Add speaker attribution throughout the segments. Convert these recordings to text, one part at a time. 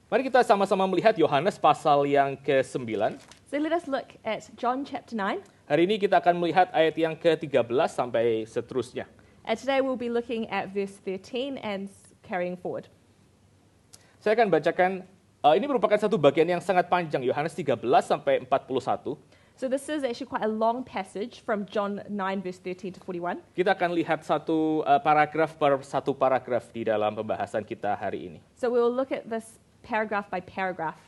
Speaker 1: Mari kita sama-sama melihat Yohanes pasal yang ke-9.
Speaker 2: So let us look at John chapter 9.
Speaker 1: Hari ini kita akan melihat ayat yang ke-13 sampai seterusnya.
Speaker 2: And today we'll be looking at verse 13 and carrying forward.
Speaker 1: Saya akan bacakan, ini merupakan satu bagian yang sangat panjang, Yohanes 13 sampai 41.
Speaker 2: So this is actually quite a long passage from John 9 verse 13 to 41.
Speaker 1: Kita akan lihat satu paragraf per satu paragraf di dalam pembahasan kita hari ini.
Speaker 2: So we will look at this paragraph by paragraph.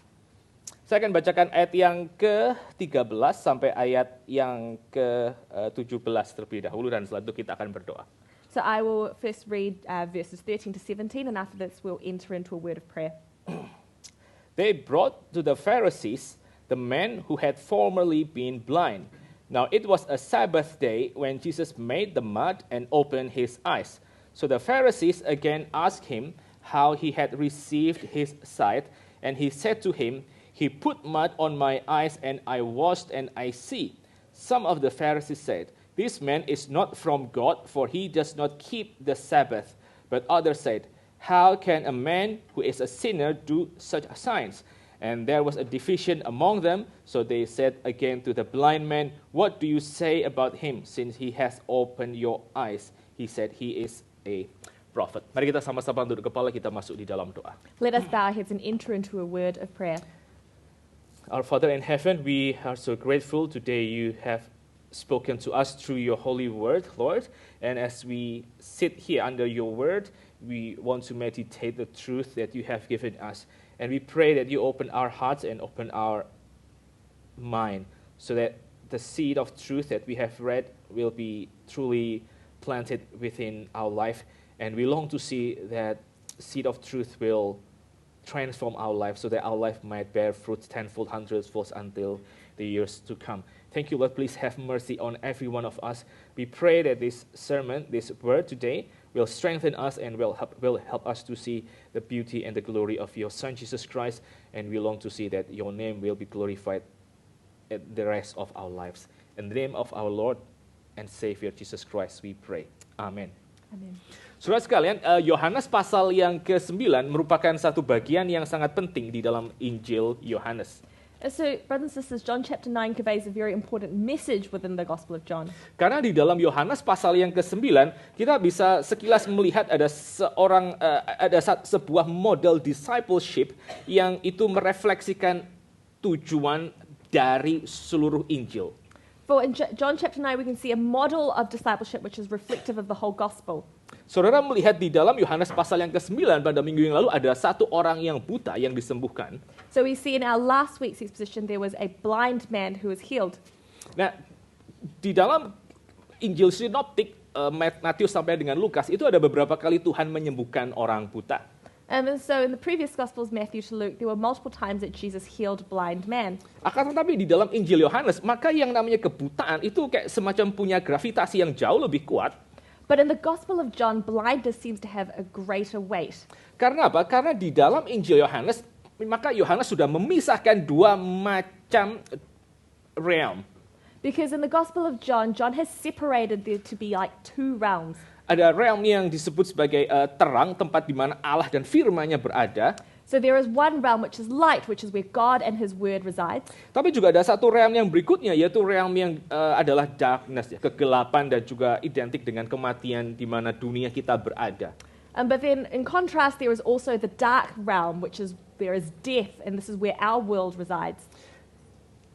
Speaker 1: Saya akan bacakan ayat yang ke-13 sampai ayat yang ke-17 terlebih dahulu, dan setelah itu kita akan berdoa.
Speaker 2: So I will first read verses 13 to 17, and after this we'll enter into a word of prayer.
Speaker 1: They brought to the Pharisees the man who had formerly been blind. Now it was a Sabbath day when Jesus made the mud and opened his eyes. So the Pharisees again asked him how he had received his sight, and he said to him, "He put mud on my eyes, and I washed, and I see." Some of the Pharisees said, "This man is not from God, for he does not keep the Sabbath." But others said, "How can a man who is a sinner do such signs?" And there was a division among them, so they said again to the blind man, "What do you say about him, since he has opened your eyes?" He said, "He is a prophet." Mari kita sama-sama tunduk kepala, kita masuk di dalam doa.
Speaker 2: Let us bow our heads and enter into a word of prayer.
Speaker 1: Our Father in heaven, we are so grateful today you have spoken to us through your holy word, Lord. And as we sit here under your word, we want to meditate the truth that you have given us. And we pray that you open our hearts and open our mind so that the seed of truth that we have read will be truly planted within our life. And we long to see that seed of truth will transform our life so that our life might bear fruit tenfold, hundredfold until the years to come. Thank you, Lord. Please have mercy on every one of us. We pray that this sermon, this word today, will strengthen us and will help us to see the beauty and the glory of your Son, Jesus Christ. And we long to see that your name will be glorified at the rest of our lives. In the name of our Lord and Savior, Jesus Christ, we pray. Amen.
Speaker 2: Amen.
Speaker 1: Saudara sekalian, Yohanes pasal yang ke-9 merupakan satu bagian yang sangat penting di dalam Injil Yohanes.
Speaker 2: So, brothers and sisters, John chapter 9 conveys a very important message within the Gospel of John.
Speaker 1: Karena di dalam Yohanes pasal yang ke-9, kita bisa sekilas melihat ada sebuah model discipleship yang itu merefleksikan tujuan dari seluruh Injil.
Speaker 2: For in John chapter 9 we can see a model of discipleship which is reflective of the whole Gospel.
Speaker 1: Saudara melihat di dalam Yohanes pasal yang ke-9 pada minggu yang lalu ada satu orang yang buta yang disembuhkan.
Speaker 2: So we see in our last week's exposition there was a blind man who was healed.
Speaker 1: Nah, di dalam Injil sinoptik Matius sampai dengan Lukas itu ada beberapa kali Tuhan menyembuhkan orang buta.
Speaker 2: And so in the previous Gospels, Matthew to Luke, there were multiple times that Jesus healed blind men.
Speaker 1: Akan tetapi di dalam Injil Yohanes, maka yang namanya kebutaan itu kayak semacam punya gravitasi yang jauh lebih kuat.
Speaker 2: But in the Gospel of John, blindness seems to have a greater weight.
Speaker 1: Karena apa? Karena di dalam Injil Yohanes, maka Yohanes sudah memisahkan dua macam realm.
Speaker 2: Because in the Gospel of John, John has separated there to be like two realms.
Speaker 1: Ada realm yang disebut sebagai terang, tempat di mana Allah dan firman-Nya berada.
Speaker 2: So there is one realm which is light, which is where God and His Word resides.
Speaker 1: Tapi juga ada satu realm yang berikutnya, yaitu realm yang adalah darkness, ya, kegelapan dan juga identik dengan kematian di mana dunia kita berada.
Speaker 2: But then in contrast, there is also the dark realm, which is there is death, and this is where our world resides.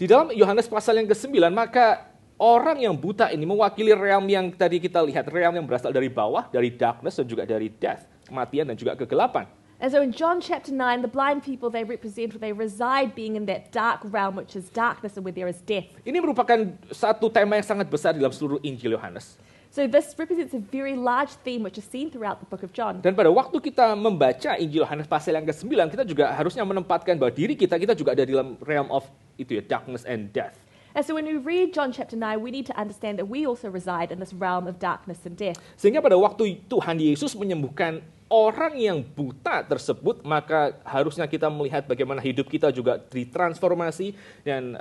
Speaker 1: Di dalam Yohanes pasal yang ke-9, maka orang yang buta ini mewakili realm yang tadi kita lihat, realm yang berasal dari bawah, dari darkness dan juga dari death, kematian dan juga kegelapan.
Speaker 2: And so in John chapter 9, the blind people, they represent or they reside being in that dark realm, which is darkness and where there is death.
Speaker 1: Ini merupakan satu tema yang sangat besar dalam seluruh Injil Yohanes.
Speaker 2: So this represents a very large theme which is seen throughout the book of John.
Speaker 1: Dan pada waktu kita membaca Injil Yohanes pasal yang ke-9, kita juga harusnya menempatkan bahwa diri kita juga ada di dalam realm of itu ya, darkness and death.
Speaker 2: And so when we read John chapter 9, we need to understand that we also reside in this realm of darkness and death.
Speaker 1: Sehingga pada waktu Tuhan Yesus menyembuhkan orang yang buta tersebut, maka harusnya kita melihat bagaimana hidup kita juga ditransformasi dan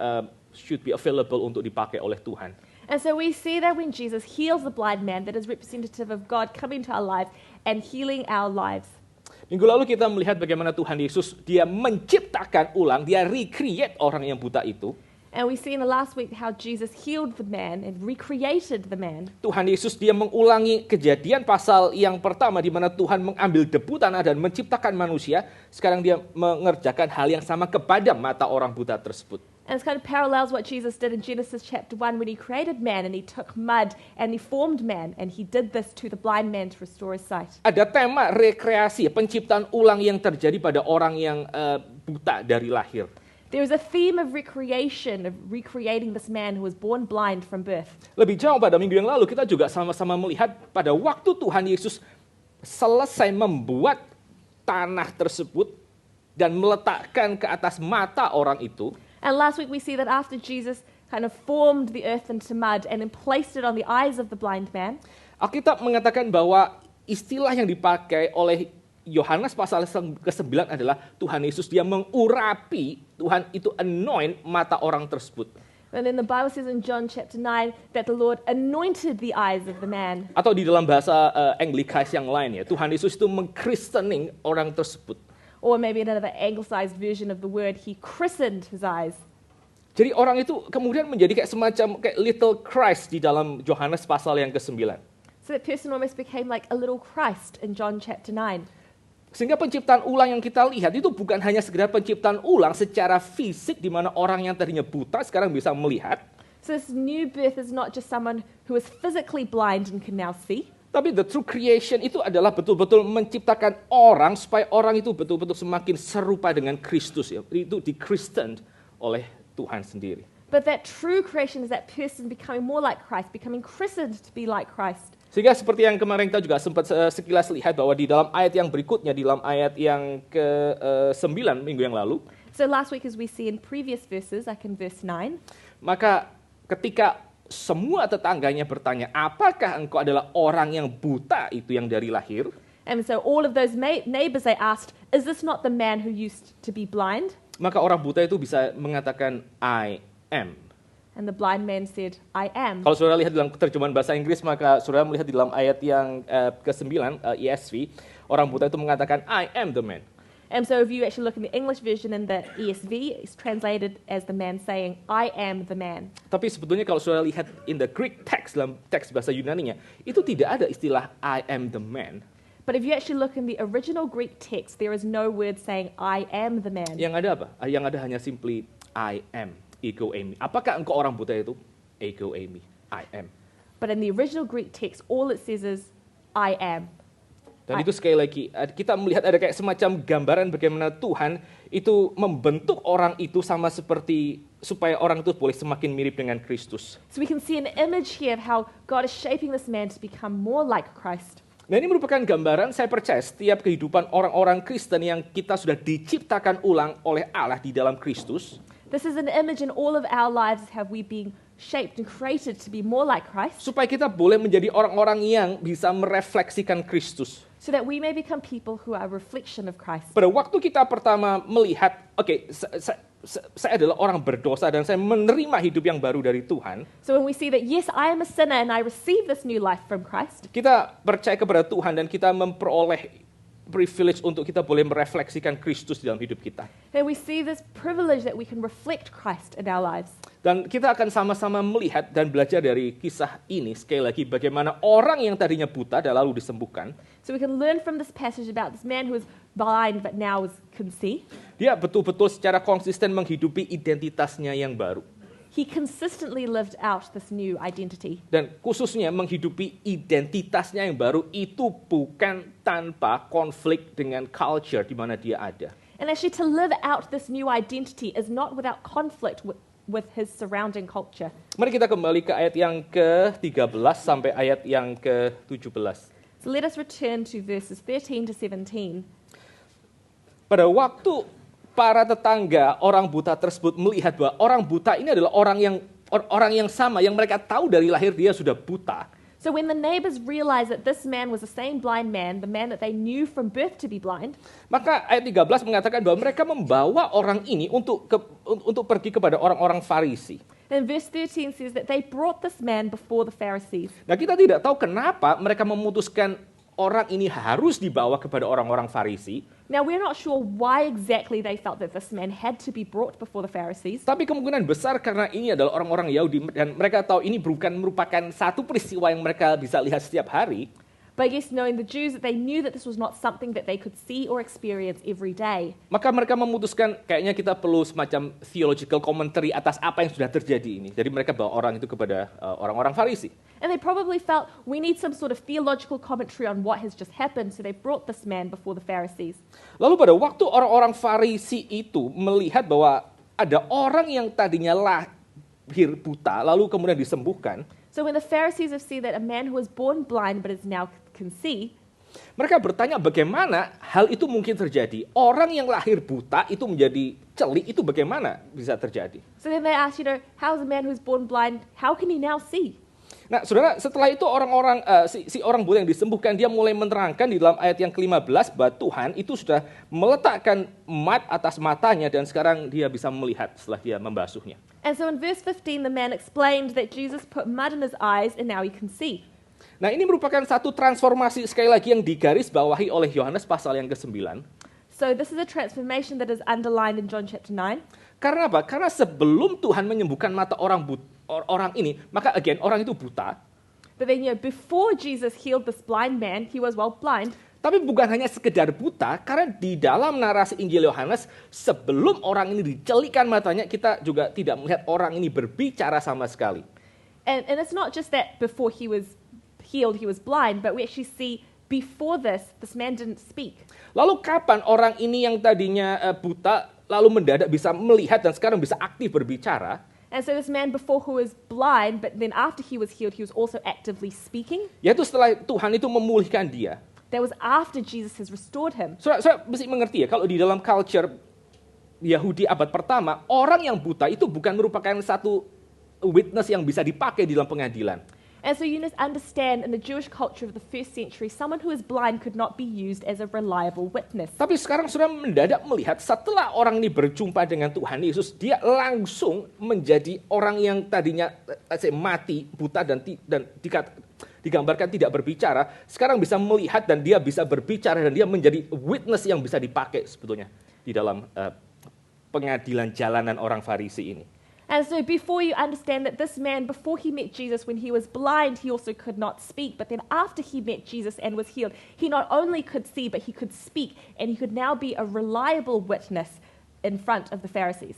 Speaker 1: should be available untuk dipakai oleh Tuhan.
Speaker 2: And so we see that when Jesus heals the blind man, that is representative of God coming to our lives and healing our lives.
Speaker 1: Minggu lalu kita melihat bagaimana Tuhan Yesus, dia menciptakan ulang, dia recreate orang yang buta itu.
Speaker 2: And we see in the last week how Jesus healed the man and recreated the man.
Speaker 1: Tuhan Yesus dia mengulangi kejadian pasal yang pertama di mana Tuhan mengambil debu tanah dan menciptakan manusia. Sekarang dia mengerjakan hal yang sama kepada mata orang buta tersebut.
Speaker 2: And it's kind of parallels what Jesus did in Genesis chapter 1 when he created man and he took mud and he formed man and he did this to the blind man to restore his sight.
Speaker 1: Ada tema rekreasi, penciptaan ulang yang terjadi pada orang yang buta dari lahir.
Speaker 2: There is a theme of recreation, of recreating this man who was born blind from birth.
Speaker 1: Lebih jauh pada minggu yang lalu kita juga sama-sama melihat pada waktu Tuhan Yesus selesai membuat tanah tersebut dan meletakkan ke atas mata orang itu.
Speaker 2: And last week we see that after Jesus kind of formed the earth into mud and then placed it on the eyes of the blind man,
Speaker 1: Alkitab mengatakan bahwa istilah yang dipakai oleh Yohanes pasal ke-9 adalah Tuhan Yesus dia mengurapi, Tuhan itu anoint mata orang tersebut.
Speaker 2: and then the Bible says in John chapter 9 that the Lord anointed the eyes of the man.
Speaker 1: Atau di dalam bahasa Anglicized yang lain ya, Tuhan Yesus itu mengkristening orang tersebut.
Speaker 2: Or maybe another anglicized version of the word, he christened his eyes.
Speaker 1: Jadi orang itu kemudian menjadi kayak semacam kayak little Christ di dalam Yohanes pasal yang ke-9.
Speaker 2: So that person almost became like a little Christ in John chapter 9.
Speaker 1: Sehingga penciptaan ulang yang kita lihat itu bukan hanya sekedar penciptaan ulang secara fisik di mana orang yang tadinya buta sekarang bisa melihat.
Speaker 2: So this new birth is not just someone who is physically blind and can now see,
Speaker 1: Tapi the true creation itu adalah betul-betul menciptakan orang supaya orang itu betul-betul semakin serupa dengan Kristus ya. Itu di-Christened oleh Tuhan sendiri.
Speaker 2: but that true creation is that person becoming more like Christ, becoming christened to be like Christ.
Speaker 1: Sehingga seperti yang kemarin kita juga sempat sekilas lihat bahwa di dalam ayat yang berikutnya, di dalam ayat yang ke-9 minggu yang lalu,
Speaker 2: So last week, as we see in previous verses, like in verse 9,
Speaker 1: maka ketika semua tetangganya bertanya, apakah engkau adalah orang yang buta itu yang dari lahir?
Speaker 2: and so all of those neighbors, they asked, is this not the man who used to be blind?
Speaker 1: Maka orang buta itu bisa mengatakan, I am.
Speaker 2: And the blind man said, I am.
Speaker 1: Kalau saudara lihat dalam terjemahan bahasa Inggris, maka saudara melihat di dalam ayat yang ke-9, ESV, orang buta itu mengatakan, I am the man.
Speaker 2: And so if you actually look in the English version in the ESV, it's translated as the man saying, I am the man.
Speaker 1: Tapi sebetulnya kalau saudara lihat in the Greek text, dalam teks bahasa Yunaninya, itu tidak ada istilah I am the man.
Speaker 2: But if you actually look in the original Greek text, there is no word saying, I am the man.
Speaker 1: Yang ada apa? Yang ada hanya simply I am, ego eimi. Apakah engkau orang buta itu? Ego eimi, I am.
Speaker 2: But in the original Greek text, all it says is, I am.
Speaker 1: Dan itu sekali lagi, kita melihat ada kayak semacam gambaran bagaimana Tuhan itu membentuk orang itu sama seperti supaya orang itu boleh semakin mirip dengan Kristus.
Speaker 2: So we can see an image here of how God is shaping this man to become more like Christ.
Speaker 1: Nah ini merupakan gambaran, saya percaya setiap kehidupan orang-orang Kristen yang kita sudah diciptakan ulang oleh Allah di dalam Kristus.
Speaker 2: This is an image in all of our lives, have we been shaped and created to be more like Christ,
Speaker 1: Supaya kita boleh menjadi orang-orang yang bisa merefleksikan Kristus.
Speaker 2: so that we may become people who are a reflection of Christ.
Speaker 1: Pada waktu kita pertama melihat, oke, saya adalah orang berdosa dan saya menerima hidup yang baru dari Tuhan.
Speaker 2: So when we see that, yes, I am a sinner and I receive this new life from Christ,
Speaker 1: Kita percaya kepada Tuhan dan kita memperoleh privilege untuk kita boleh merefleksikan Kristus di dalam hidup kita.
Speaker 2: then we see this privilege that we can reflect Christ in our lives.
Speaker 1: Dan kita akan sama-sama melihat dan belajar dari kisah ini sekali lagi bagaimana orang yang tadinya buta dan lalu disembuhkan.
Speaker 2: So we can learn from this passage about this man who was blind but now can see.
Speaker 1: Dia betul-betul secara konsisten menghidupi identitasnya yang baru.
Speaker 2: He consistently lived out this new identity.
Speaker 1: Dan khususnya menghidupi identitasnya yang baru itu bukan tanpa konflik dengan culture di mana dia ada.
Speaker 2: And actually to live out this new identity is not without conflict with his surrounding culture.
Speaker 1: Mari kita kembali ke ayat yang ke-13 sampai ayat yang ke-17.
Speaker 2: So let us return to verses 13 to 17.
Speaker 1: Pada waktu para tetangga orang buta tersebut melihat bahwa orang buta ini adalah orang yang sama yang mereka tahu dari lahir dia sudah buta.
Speaker 2: So when the neighbors realized that this man was the same blind man, the man that they knew from birth to be blind,
Speaker 1: Maka ayat 13 mengatakan bahwa mereka membawa orang ini untuk pergi kepada orang-orang Farisi.
Speaker 2: and verse 13 says that they brought this man before the Pharisees.
Speaker 1: Nah kita tidak tahu kenapa mereka memutuskan orang ini harus dibawa kepada orang-orang Farisi.
Speaker 2: Now, we're not sure why exactly they felt that this man had to be brought before the Pharisees.
Speaker 1: Tapi kemungkinan besar karena ini adalah orang-orang Yahudi dan mereka tahu ini bukan merupakan satu peristiwa yang mereka bisa lihat setiap hari.
Speaker 2: But I guess knowing the Jews, that they knew that this was not something that they could see or experience every day.
Speaker 1: Maka mereka memutuskan kayaknya kita perlu semacam theological commentary atas apa yang sudah terjadi ini. Jadi mereka bawa orang itu kepada orang-orang Farisi.
Speaker 2: And they probably felt, we need some sort of theological commentary on what has just happened, so they brought this man before the Pharisees.
Speaker 1: Lalu pada waktu orang-orang Farisi itu melihat bahwa ada orang yang tadinya lahir buta, lalu kemudian disembuhkan,
Speaker 2: So when the Pharisees have seen that a man who was born blind but is now can see,
Speaker 1: mereka bertanya bagaimana hal itu mungkin terjadi. Orang yang lahir buta itu menjadi celi, itu bagaimana bisa terjadi?
Speaker 2: so then they asked, how is a man who's born blind, how can he now see?
Speaker 1: Nah, saudara, setelah itu orang-orang si orang buta yang disembuhkan, dia mulai menerangkan di dalam ayat yang ke-15 bahwa Tuhan itu sudah meletakkan mat atas matanya dan sekarang dia bisa melihat setelah dia membasuhnya.
Speaker 2: And so in verse 15, the man explained that Jesus put mud in his eyes and now he can see.
Speaker 1: Nah, ini merupakan satu transformasi sekali lagi yang digarisbawahi oleh Yohanes pasal yang ke-9.
Speaker 2: So this is a transformation that is underlined in John chapter 9.
Speaker 1: Karena apa? Karena sebelum Tuhan menyembuhkan mata orang ini, maka again orang itu buta.
Speaker 2: But then, before Jesus healed this blind man, he was blind.
Speaker 1: Tapi bukan hanya sekedar buta, karena di dalam narasi Injil Yohanes, sebelum orang ini dicelikan matanya, kita juga tidak melihat orang ini berbicara sama sekali.
Speaker 2: And it's not just that before he was healed, he was blind, but we actually see before this man didn't speak.
Speaker 1: Lalu kapan orang ini yang tadinya buta, lalu mendadak bisa melihat dan sekarang bisa aktif berbicara?
Speaker 2: And so this man before who was blind, but then after he was healed, he was also actively speaking.
Speaker 1: Yaitu setelah Tuhan itu memulihkan dia.
Speaker 2: That was after Jesus has restored him.
Speaker 1: Saudara mesti mengerti ya, kalau di dalam culture Yahudi abad pertama, orang yang buta itu bukan merupakan satu witness yang bisa dipakai di dalam pengadilan.
Speaker 2: And so you must understand, in the Jewish culture of the first century, someone who is blind could not be used as a reliable witness.
Speaker 1: Tapi sekarang sudah mendadak melihat setelah orang ini berjumpa dengan Tuhan Yesus, dia langsung menjadi orang yang tadinya mati, buta dan digambarkan tidak berbicara, sekarang bisa melihat dan dia bisa berbicara dan dia menjadi witness yang bisa dipakai sebetulnya di dalam pengadilan jalanan orang Farisi ini.
Speaker 2: And so before you understand that this man, before he met Jesus, when he was blind, he also could not speak. But then after he met Jesus and was healed, he not only could see, but he could speak. And he could now be a reliable witness in front of the Pharisees.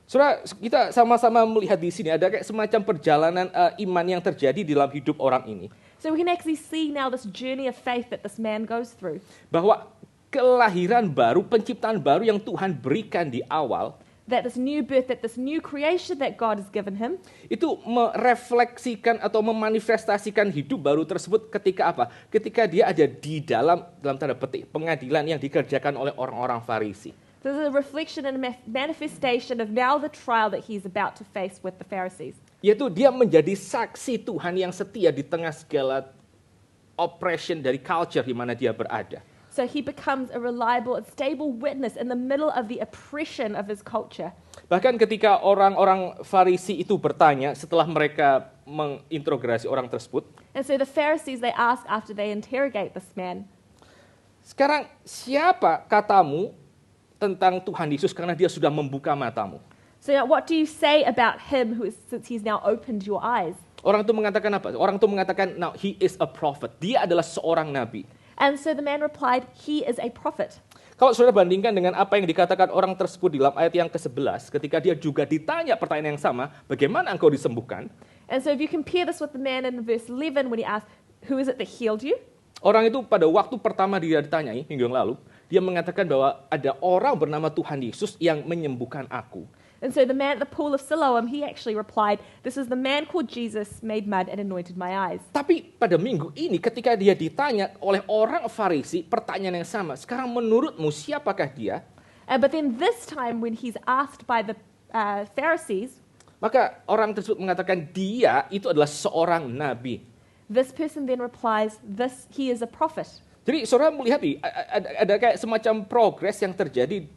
Speaker 1: Saudara, kita sama-sama melihat di sini ada kayak semacam perjalanan iman yang terjadi di dalam hidup orang ini.
Speaker 2: So we can actually see now this journey of faith that this man goes through.
Speaker 1: Bahwa kelahiran baru, penciptaan baru yang Tuhan berikan di awal,
Speaker 2: That this new birth, that this new creation that God has given him,
Speaker 1: itu merefleksikan atau memanifestasikan hidup baru tersebut ketika apa? Ketika dia ada di dalam tanda petik pengadilan yang dikerjakan oleh orang-orang Farisi.
Speaker 2: this is a reflection and a manifestation of now the trial that he's about to face with the Pharisees.
Speaker 1: Yaitu dia menjadi saksi Tuhan yang setia di tengah segala oppression dari culture di mana dia berada.
Speaker 2: So he becomes a reliable and stable witness in the middle of the oppression of his culture.
Speaker 1: Bahkan ketika orang-orang Farisi itu bertanya setelah mereka menginterogasi orang tersebut,
Speaker 2: And so the Pharisees, they ask after they interrogate this man,
Speaker 1: sekarang siapa katamu tentang Tuhan Yesus karena dia sudah membuka matamu?
Speaker 2: so now what do you say about him since he's now opened your eyes?
Speaker 1: Orang itu mengatakan apa? Orang itu mengatakan, now he is a prophet. Dia adalah seorang nabi.
Speaker 2: And so the man replied, he is a prophet.
Speaker 1: Kalau saudara bandingkan dengan apa yang dikatakan orang tersebut di dalam ayat yang ke-11, ketika dia juga ditanya pertanyaan yang sama, bagaimana engkau disembuhkan?
Speaker 2: And so if you compare this with the man in verse 11 when he asked, who is it that healed you?
Speaker 1: Orang itu pada waktu pertama dia ditanyai, minggu yang lalu, dia mengatakan bahwa ada orang bernama Tuhan Yesus yang menyembuhkan aku.
Speaker 2: And so the man at the pool of Siloam, he actually replied, this is the man called Jesus, made mud and anointed my eyes.
Speaker 1: Tapi pada minggu ini ketika dia ditanya oleh orang Farisi pertanyaan yang sama, sekarang menurutmu siapakah dia?
Speaker 2: But then this time when he's asked by the Pharisees,
Speaker 1: Maka orang tersebut mengatakan dia itu adalah seorang nabi.
Speaker 2: this person then replies, he is a prophet.
Speaker 1: Jadi saudara melihat nih, ada kayak semacam progres yang terjadi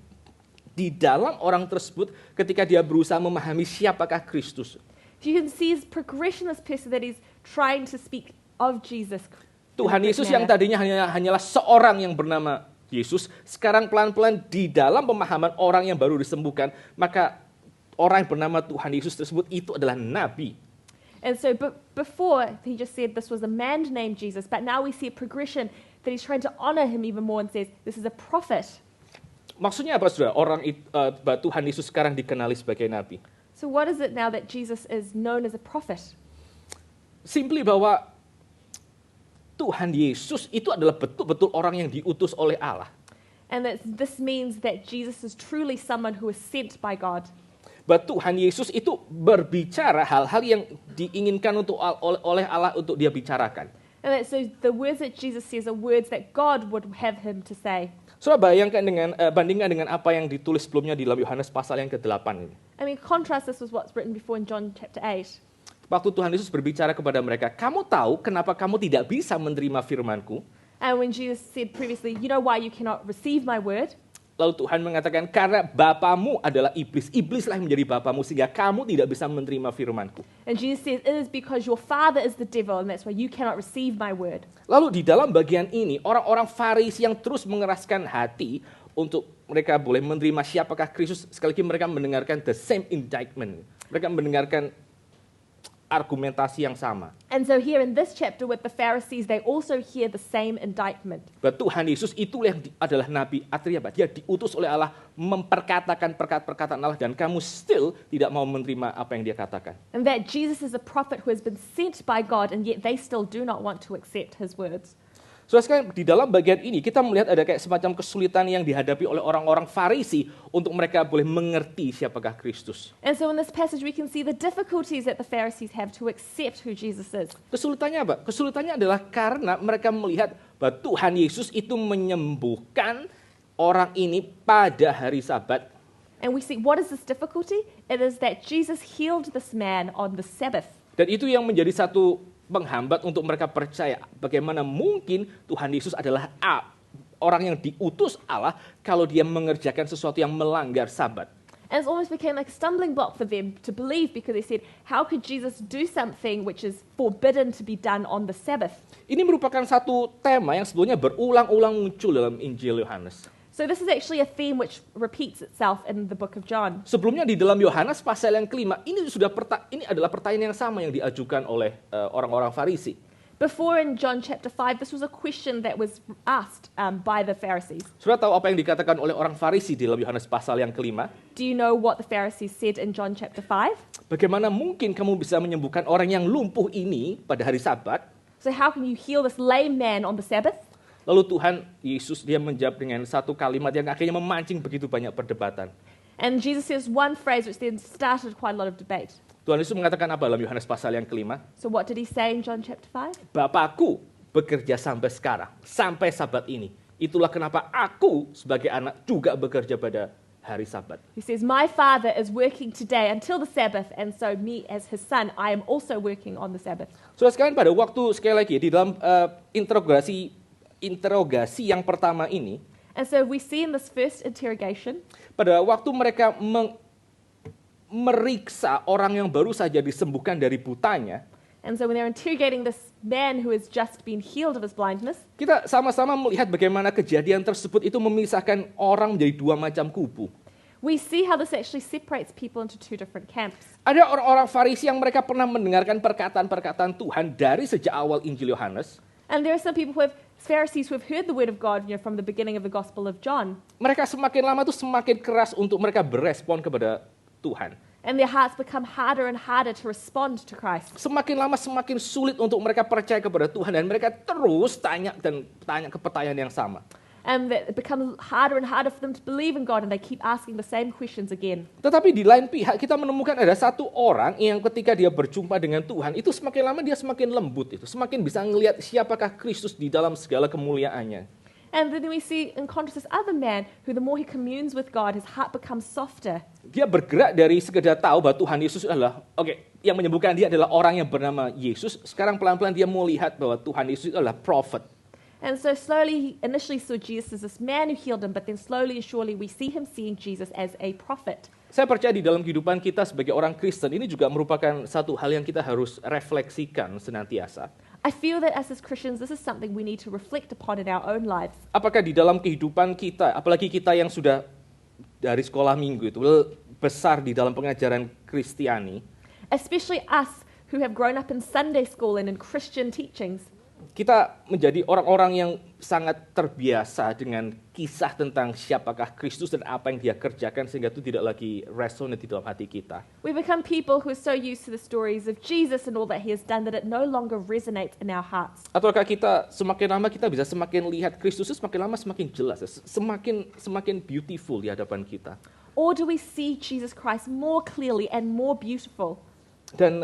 Speaker 1: di dalam orang tersebut ketika dia berusaha memahami siapakah Kristus.
Speaker 2: You can see his progression, this person that he's trying to speak of Jesus.
Speaker 1: Tuhan
Speaker 2: in a quick
Speaker 1: Yesus yang
Speaker 2: manner.
Speaker 1: tadinya hanyalah seorang yang bernama Yesus, sekarang pelan-pelan di dalam pemahaman orang yang baru disembuhkan, maka orang yang bernama Tuhan Yesus tersebut itu adalah nabi.
Speaker 2: And so before, he just said this was a man named Jesus, but now we see a progression that he's trying to honor him even more and says, this is a prophet.
Speaker 1: Maksudnya apa, saudara? Tuhan Yesus sekarang dikenali sebagai nabi.
Speaker 2: So what is it now that Jesus is known as a prophet?
Speaker 1: Simply bahwa Tuhan Yesus itu adalah betul-betul orang yang diutus oleh Allah.
Speaker 2: And that this means that Jesus is truly someone who is sent by God.
Speaker 1: Bahwa Tuhan Yesus itu berbicara hal-hal yang diinginkan oleh Allah untuk dia bicarakan.
Speaker 2: And that so the words that Jesus says are words that God would have him to say.
Speaker 1: Saudara bandingkan dengan apa yang ditulis sebelumnya di dalam Yohanes pasal yang ke-8 ini.
Speaker 2: I mean, contrast this with what's written before in John chapter 8.
Speaker 1: Waktu Tuhan Yesus berbicara kepada mereka, kamu tahu kenapa kamu tidak bisa menerima firman-Ku?
Speaker 2: And when Jesus said previously, you know why you cannot receive my word?
Speaker 1: Lalu Tuhan mengatakan, karena bapamu adalah iblis. Iblislah yang menjadi bapamu sehingga kamu tidak bisa menerima firman-Ku.
Speaker 2: And Jesus says, it is because your father is the devil, and that's why you cannot receive my word.
Speaker 1: Lalu di dalam bagian ini, orang-orang Farisi yang terus mengeraskan hati untuk mereka boleh menerima siapakah Kristus, sekali lagi mereka mendengarkan the same indictment. Mereka mendengarkan argumentasi yang sama.
Speaker 2: And so here in this chapter with the Pharisees, they also hear the same indictment.
Speaker 1: Bahwa Tuhan Yesus itulah yang adalah nabi, artinya apa? Dia diutus oleh Allah memperkatakan perkataan Allah dan kamu still tidak mau menerima apa yang dia katakan.
Speaker 2: And that Jesus is a prophet who has been sent by God, and yet they still do not want to accept his words.
Speaker 1: Saudara sekalian, di dalam bagian ini kita melihat ada kayak semacam kesulitan yang dihadapi oleh orang-orang Farisi untuk mereka boleh mengerti siapakah Kristus.
Speaker 2: And so in this passage we can see the difficulties that the Pharisees have to accept who Jesus is.
Speaker 1: Kesulitannya apa? Kesulitannya adalah karena mereka melihat bahwa Tuhan Yesus itu menyembuhkan orang ini pada hari Sabat.
Speaker 2: And we see, what is this difficulty? It is that Jesus healed this man on the Sabbath.
Speaker 1: Dan itu yang menjadi satu penghambat untuk mereka percaya bagaimana mungkin Tuhan Yesus adalah orang yang diutus Allah kalau dia mengerjakan sesuatu yang melanggar Sabat.
Speaker 2: And it's almost became like a stumbling block for them to believe because they said, how could Jesus do something which is forbidden to be done on the Sabbath?
Speaker 1: Ini merupakan satu tema yang sebetulnya berulang-ulang muncul dalam Injil Yohanes.
Speaker 2: So this is actually a theme which repeats itself in the book of John.
Speaker 1: Sebelumnya di dalam Yohanes pasal yang kelima, ini adalah pertanyaan yang sama yang diajukan oleh orang-orang Farisi.
Speaker 2: Before in John chapter 5, this was a question that was asked by the Pharisees.
Speaker 1: Sudah tahu apa yang dikatakan oleh orang Farisi di dalam Yohanes pasal yang kelima?
Speaker 2: Do you know what the Pharisees said in John chapter 5?
Speaker 1: Bagaimana mungkin kamu bisa menyembuhkan orang yang lumpuh ini pada hari Sabat?
Speaker 2: So how can you heal this lame man on the Sabbath?
Speaker 1: Lalu Tuhan Yesus dia menjawab dengan satu kalimat yang akhirnya memancing begitu banyak perdebatan.
Speaker 2: And Jesus says one phrase which then started quite a lot of debate.
Speaker 1: Tuhan Yesus mengatakan apa dalam Yohanes pasal yang kelima?
Speaker 2: So what did he say in John chapter 5?
Speaker 1: Bapakku bekerja sampai sekarang, sampai Sabat ini. Itulah kenapa aku sebagai anak juga bekerja pada hari Sabat.
Speaker 2: He says, my Father is working today until the Sabbath, and so me as his son, I am also working on the Sabbath.
Speaker 1: Saudara sekalian, pada waktu sekali lagi di dalam interogasi yang pertama ini,
Speaker 2: And so we see in this first interrogation,
Speaker 1: pada waktu mereka meriksa orang yang baru saja disembuhkan dari butanya,
Speaker 2: and so when they're interrogating this man who has just been healed of his blindness,
Speaker 1: kita sama-sama melihat bagaimana kejadian tersebut itu memisahkan orang menjadi dua macam kubu.
Speaker 2: we see how this actually separates people into two different camps.
Speaker 1: Ada orang-orang Farisi yang mereka pernah mendengarkan perkataan-perkataan Tuhan dari sejak awal Injil Yohanes.
Speaker 2: And there are some people Pharisees who have heard the word of God, from the beginning of the Gospel of John.
Speaker 1: Mereka semakin lama tuh semakin keras untuk mereka berespon kepada Tuhan.
Speaker 2: And their hearts become harder and harder to respond to Christ.
Speaker 1: Semakin lama semakin sulit untuk mereka percaya kepada Tuhan dan mereka terus tanya ke pertanyaan yang sama.
Speaker 2: And it becomes harder and harder for them to believe in God, and they keep asking the same questions again.
Speaker 1: Tetapi di lain pihak kita menemukan ada satu orang yang ketika dia berjumpa dengan Tuhan itu semakin lama dia semakin lembut, itu semakin bisa melihat siapakah Kristus di dalam segala kemuliaannya.
Speaker 2: And then we see in contrast this other man who the more he communes with God, his heart becomes softer.
Speaker 1: Dia bergerak dari sekedar tahu bahwa Tuhan Yesus adalah, yang menyembuhkan dia adalah orang yang bernama Yesus. Sekarang pelan-pelan dia mau lihat bahwa Tuhan Yesus adalah prophet.
Speaker 2: And so slowly, he initially saw Jesus as this man who healed him, but then slowly and surely we see him seeing Jesus as a prophet.
Speaker 1: Saya percaya di dalam kehidupan kita sebagai orang Kristen ini juga merupakan satu hal yang kita harus refleksikan senantiasa.
Speaker 2: I feel that as Christians, this is something we need to reflect upon in our own lives.
Speaker 1: Apakah di dalam kehidupan kita, apalagi kita yang sudah dari sekolah minggu itu besar di dalam pengajaran Kristiani,
Speaker 2: Especially us who have grown up in Sunday school and in Christian teachings.
Speaker 1: kita menjadi orang-orang yang sangat terbiasa dengan kisah tentang siapakah Kristus dan apa yang dia kerjakan sehingga itu tidak lagi resonate di dalam hati kita.
Speaker 2: We become people who are so used to the stories of Jesus and all that he has done that it no longer resonates in our hearts.
Speaker 1: Ataukah kita semakin lama kita bisa semakin lihat Kristus itu semakin lama semakin jelas, semakin beautiful di hadapan kita.
Speaker 2: Or do we see Jesus Christ more clearly and more beautiful?
Speaker 1: Dan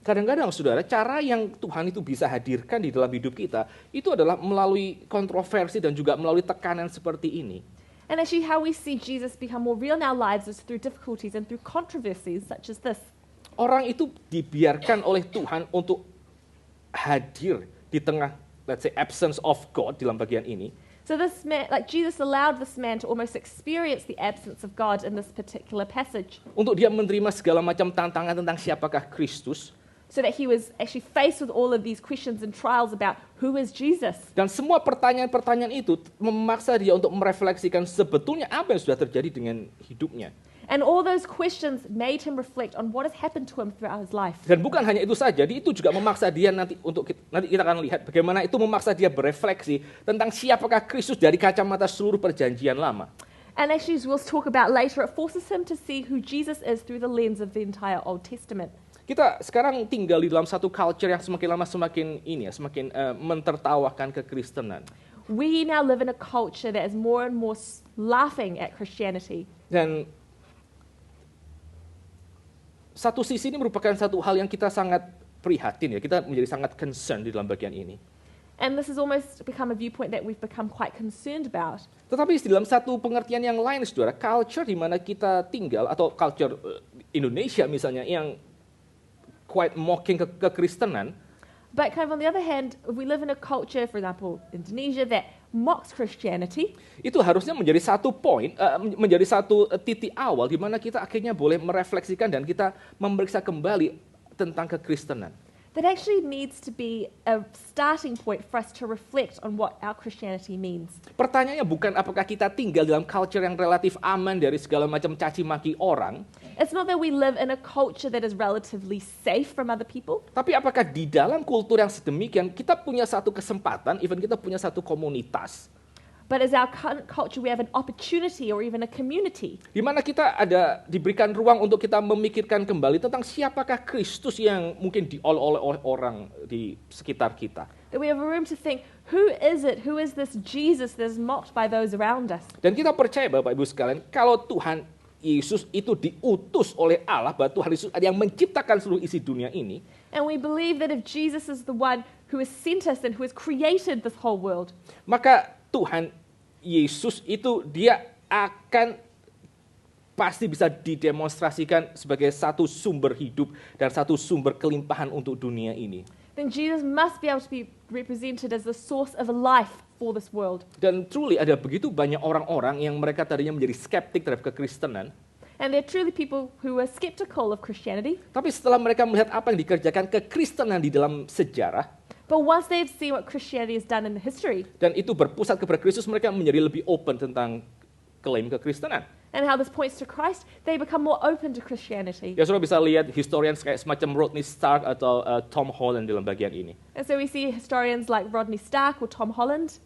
Speaker 1: kadang-kadang saudara, cara yang Tuhan itu bisa hadirkan di dalam hidup kita itu adalah melalui kontroversi dan juga melalui tekanan seperti ini.
Speaker 2: And actually how we see Jesus become more real in our lives is through difficulties and through controversies such as this.
Speaker 1: Orang itu dibiarkan oleh Tuhan untuk hadir di tengah, let's say, absence of God dalam bagian ini.
Speaker 2: So this man, like Jesus allowed this man to almost experience the absence of God in this particular passage,
Speaker 1: Untuk dia menerima segala macam tantangan tentang siapakah Kristus.
Speaker 2: so that he was actually faced with all of these questions and trials about who is Jesus.
Speaker 1: Dan semua pertanyaan-pertanyaan itu memaksa dia untuk merefleksikan sebetulnya apa yang sudah terjadi dengan hidupnya.
Speaker 2: And all those questions made him reflect on what has happened to him throughout his life.
Speaker 1: Dan bukan hanya itu saja, itu juga memaksa dia nanti kita akan lihat bagaimana itu memaksa dia berefleksi tentang siapakah Kristus dari kacamata seluruh perjanjian lama.
Speaker 2: And actually, as we'll talk about later, it forces him to see who Jesus is through the lens of the entire Old Testament.
Speaker 1: Kita sekarang tinggal di dalam satu culture yang semakin lama semakin mentertawakan kekristenan.
Speaker 2: We now live in a culture that is more and more laughing at Christianity.
Speaker 1: Dan satu sisi ini merupakan satu hal yang kita sangat prihatin ya, kita menjadi sangat concern di dalam bagian ini.
Speaker 2: And this has almost become a viewpoint that we've become quite concerned about.
Speaker 1: Tetapi di dalam satu pengertian yang lain, saudara, culture di mana kita tinggal atau culture Indonesia misalnya yang quite mocking kekristenan,
Speaker 2: But kind of on the other hand, if we live in a culture, for example, Indonesia, that mocks Christianity,
Speaker 1: itu harusnya menjadi satu poin, menjadi satu titik awal di mana kita akhirnya boleh merefleksikan dan kita memeriksa kembali tentang kekristenan.
Speaker 2: that actually needs to be a starting point for us to reflect on what our Christianity means.
Speaker 1: Pertanyaannya bukan apakah kita tinggal dalam culture yang relatif aman dari segala macam caci maki orang,
Speaker 2: It's not that we live in a culture that is relatively safe from other people,
Speaker 1: tapi apakah di dalam kultur yang sedemikian kita punya satu kesempatan, even kita punya satu komunitas,
Speaker 2: but as our culture we have an opportunity or even a community
Speaker 1: di mana kita diberikan ruang untuk kita memikirkan kembali tentang siapakah Kristus yang mungkin diolok-olok oleh orang di sekitar kita.
Speaker 2: that we have a room to think, who is this Jesus that is mocked by those around us?
Speaker 1: Dan kita percaya Bapak Ibu sekalian, kalau Tuhan Yesus itu diutus oleh Allah, bahwa Tuhan Yesus yang menciptakan seluruh isi dunia ini,
Speaker 2: And we believe that if Jesus is the one who has sent us and who has created this whole world,
Speaker 1: maka Tuhan Yesus itu dia akan pasti bisa didemonstrasikan sebagai satu sumber hidup dan satu sumber kelimpahan untuk dunia ini.
Speaker 2: then Jesus must be able to be represented as the source of life for this world.
Speaker 1: Dan truly ada begitu banyak orang-orang yang mereka tadinya menjadi skeptik terhadap kekristenan,
Speaker 2: And there are truly people who are skeptical of Christianity,
Speaker 1: tapi setelah mereka melihat apa yang dikerjakan kekristenan di dalam sejarah,
Speaker 2: but once they've seen what Christianity has done in history
Speaker 1: dan itu berpusat kepada Kristus, mereka menjadi lebih open tentang klaim kekristenan.
Speaker 2: and how this points to Christ, they become more open to Christianity.
Speaker 1: Ya, saudara bisa lihat historians kayak semacam Rodney Stark atau Tom Holland dalam bagian ini.
Speaker 2: And so we see historians like Rodney Stark or Tom Holland.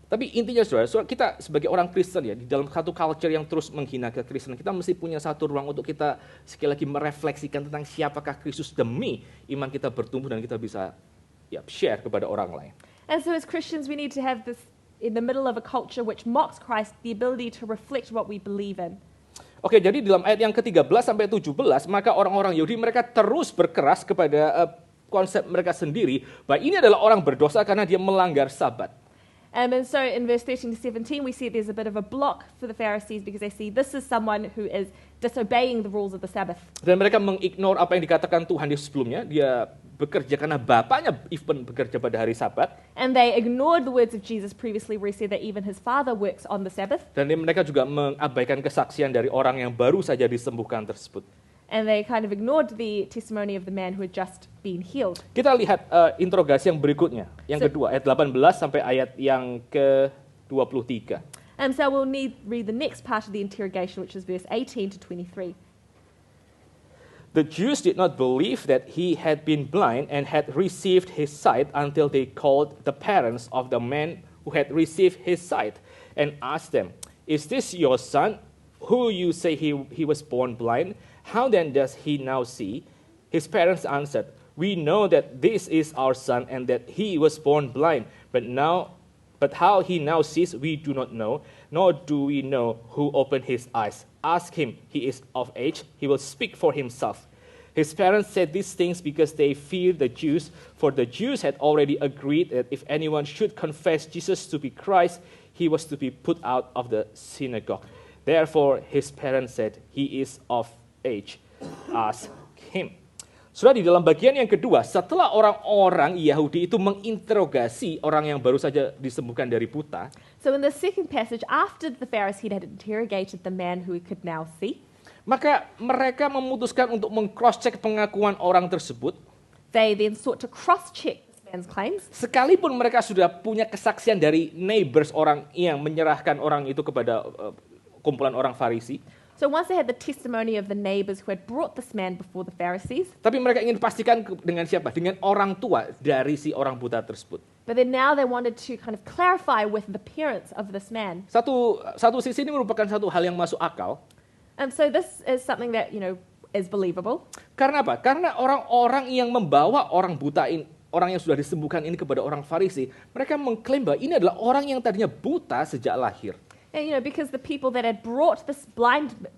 Speaker 1: Tapi intinya saudara, kita sebagai orang Kristen ya, di dalam satu culture yang terus menghina kekristenan, kita mesti punya satu ruang untuk kita sekali lagi merefleksikan tentang siapakah Kristus demi iman kita bertumbuh dan kita bisa share kepada orang lain.
Speaker 2: And so as Christians, we need to have this, in the middle of a culture which mocks Christ, the ability to reflect what we believe in.
Speaker 1: Oke, jadi dalam ayat yang ke-13 sampai 17, maka orang-orang Yahudi mereka terus berkeras kepada konsep mereka sendiri bahwa ini adalah orang berdosa karena dia melanggar Sabat.
Speaker 2: And so in verse 13 to 17, we see there's a bit of a block for the Pharisees because they see this is someone who is disobeying the rules of the Sabbath.
Speaker 1: Dan mereka mengignore apa yang dikatakan Tuhan Yesus sebelumnya, dia bekerja karena Bapaknya even bekerja pada hari Sabat.
Speaker 2: And they ignored the words of Jesus previously where he said that even his Father works on the Sabbath.
Speaker 1: Dan mereka juga mengabaikan kesaksian dari orang yang baru saja disembuhkan tersebut.
Speaker 2: And they kind of ignored the testimony of the man who had just been healed.
Speaker 1: Kita lihat interogasi yang berikutnya, yang kedua, ayat 18 sampai ayat yang ke-23.
Speaker 2: And so we'll read the next part of the interrogation, which is verse 18 to 23.
Speaker 1: The Jews did not believe that he had been blind and had received his sight until they called the parents of the man who had received his sight and asked them, "Is this your son, who you say he was born blind? How then does he now see?" His parents answered, "We know that this is our son and that he was born blind, but how he now sees we do not know, nor do we know who opened his eyes. Ask him, he is of age, he will speak for himself." His parents said these things because they feared the Jews, for the Jews had already agreed that if anyone should confess Jesus to be Christ, he was to be put out of the synagogue. Therefore his parents said, "He is of age, ask him." Sudah di dalam bagian yang kedua, setelah orang-orang Yahudi itu menginterogasi orang yang baru saja disembuhkan dari buta,
Speaker 2: So in the second passage, after the Pharisee had interrogated the man who could now see,
Speaker 1: maka mereka memutuskan untuk meng-cross-check pengakuan orang tersebut,
Speaker 2: they then sought to cross-check this man's claims.
Speaker 1: sekalipun mereka sudah punya kesaksian dari neighbors orang yang menyerahkan orang itu kepada kumpulan orang Farisi.
Speaker 2: So once they had the testimony of the neighbors who had brought this man before the Pharisees,
Speaker 1: Tapi mereka ingin pastikan dengan siapa? Dengan orang tua dari si orang buta tersebut.
Speaker 2: but then now they wanted to kind of clarify with the parents of this man.
Speaker 1: Satu sisi ini merupakan satu hal yang masuk akal.
Speaker 2: And so this is something that, is believable.
Speaker 1: Karena apa? Karena orang-orang yang membawa orang buta ini, orang yang sudah disembuhkan ini kepada orang Farisi, mereka mengklaim bahwa ini adalah orang yang tadinya buta sejak lahir.
Speaker 2: And, because the people that had brought this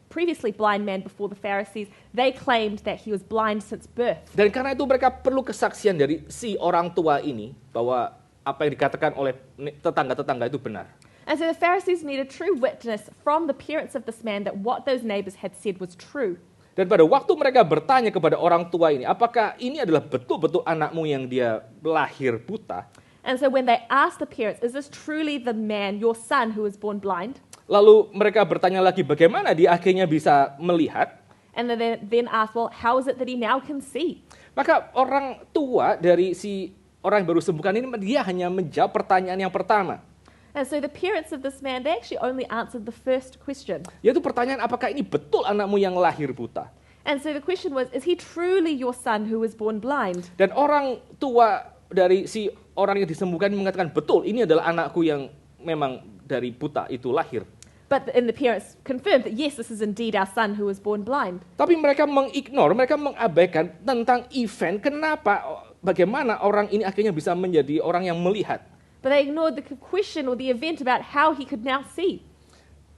Speaker 2: previously blind man before the Pharisees, they claimed that he was blind since birth.
Speaker 1: Dan karena itu mereka perlu kesaksian dari si orang tua ini bahwa apa yang dikatakan oleh tetangga-tetangga itu benar.
Speaker 2: And so the Pharisees needed true witness from the parents of this man that what those neighbors had said was true.
Speaker 1: Dan pada waktu mereka bertanya kepada orang tua ini, apakah ini adalah betul-betul anakmu yang dia lahir buta?
Speaker 2: And so when they asked the parents, "Is this truly the man, your son, who was born blind?"
Speaker 1: Lalu mereka bertanya lagi bagaimana dia akhirnya bisa melihat?
Speaker 2: And they then asked, "Well, how is it that he now can see?"
Speaker 1: Maka orang tua dari si orang yang baru sembuhkan ini, dia hanya menjawab pertanyaan yang pertama.
Speaker 2: And so the parents of this man, they actually only answered the first question.
Speaker 1: Yaitu pertanyaan, apakah ini betul anakmu yang lahir buta?
Speaker 2: And so the question was, is he truly your son who was born blind?
Speaker 1: Dan orang tua dari si orang yang disembuhkan mengatakan, betul, ini adalah anakku yang memang dari buta itu lahir.
Speaker 2: But the parents confirmed that yes, this is indeed our son who was born blind.
Speaker 1: Tapi mereka mereka mengabaikan tentang event bagaimana orang ini akhirnya bisa menjadi orang yang melihat.
Speaker 2: But they ignored the question or the event about how he could now see.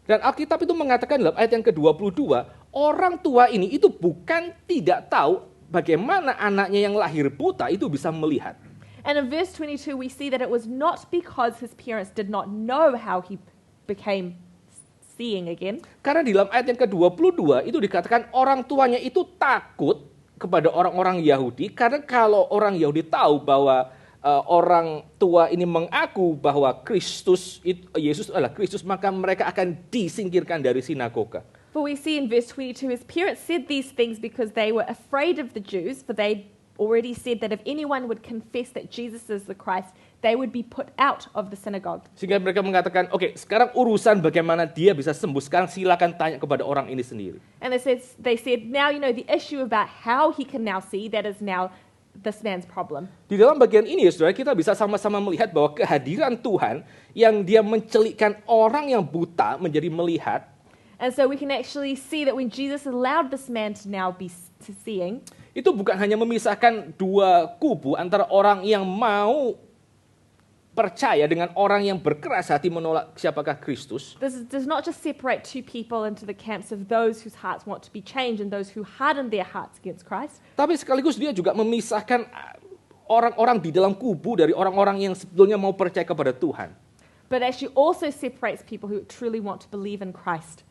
Speaker 1: Dan Alkitab itu mengatakan dalam ayat yang ke-22, orang tua ini itu bukan tidak tahu bagaimana anaknya yang lahir buta itu bisa melihat.
Speaker 2: And in verse 22, we see that it was not because his parents did not know how he became seeing again.
Speaker 1: Karena di dalam ayat yang ke-22 itu dikatakan orang tuanya itu takut kepada orang-orang Yahudi, karena kalau orang Yahudi tahu bahwa orang tua ini mengaku bahwa Yesus adalah Kristus, maka mereka akan disingkirkan dari sinagoga.
Speaker 2: For we see in verse 22, his parents said these things because they were afraid of the Jews, for they already said that if anyone would confess that Jesus is the Christ, they would be put out of the synagogue.
Speaker 1: Sehingga mereka mengatakan, oke, sekarang urusan bagaimana dia bisa sembuh, sekarang silakan tanya kepada orang ini sendiri.
Speaker 2: And they said, now the issue about how he can now see, that is now this man's problem.
Speaker 1: Di dalam bagian ini, saudara, kita bisa sama-sama melihat bahwa kehadiran Tuhan yang dia mencelikkan orang yang buta menjadi melihat.
Speaker 2: And so we can actually see that when Jesus allowed this man to now be seeing,
Speaker 1: itu bukan hanya memisahkan dua kubu antara orang yang mau percaya dengan orang yang berkeras hati menolak siapakah Kristus.
Speaker 2: This does not just separate two people into the camps of those whose hearts want to be changed and those who harden their hearts against Christ.
Speaker 1: Tapi sekaligus dia juga memisahkan orang-orang di dalam kubu dari orang-orang yang sebetulnya mau percaya kepada Tuhan.
Speaker 2: But actually also separates people who truly want to believe in Christ.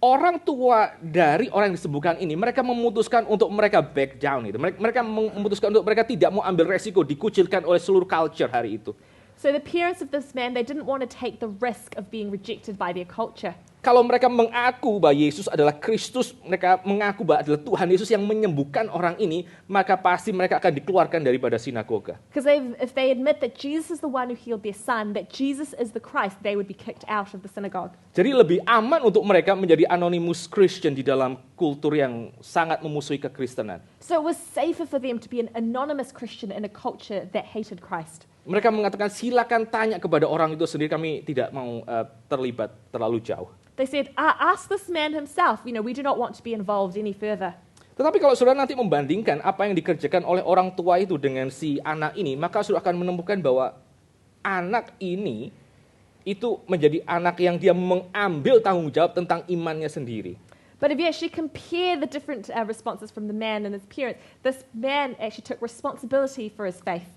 Speaker 1: Orang tua dari orang yang disembuhkan ini, mereka memutuskan untuk mereka back down itu. Mereka memutuskan untuk mereka tidak mau ambil resiko dikucilkan oleh seluruh culture hari itu.
Speaker 2: So the parents of this man, they didn't want to take the risk of being rejected by their culture.
Speaker 1: Kalau mereka mengaku bahwa Yesus adalah Kristus, mereka mengaku bahwa adalah Tuhan Yesus yang menyembuhkan orang ini, maka pasti mereka akan dikeluarkan daripada sinagoga.
Speaker 2: Because if they admit that Jesus is the one who healed their son, that Jesus is the Christ, they would be kicked out of the synagogue.
Speaker 1: Jadi lebih aman untuk mereka menjadi anonymous Christian di dalam kultur yang sangat memusuhi kekristenan.
Speaker 2: So it was safer for them to be an anonymous Christian in a culture that hated Christ.
Speaker 1: Mereka mengatakan silakan tanya kepada orang itu sendiri, kami tidak mau terlibat terlalu jauh.
Speaker 2: They said, ask this man himself. We do not want to be involved any further.
Speaker 1: Tetapi kalau saudara nanti membandingkan apa yang dikerjakan oleh orang tua itu dengan si anak ini, maka saudara akan menemukan bahwa anak ini itu menjadi anak yang dia mengambil tanggung jawab tentang imannya sendiri.
Speaker 2: But if you actually compare the different responses from the man and his parents, this man actually took responsibility for his faith.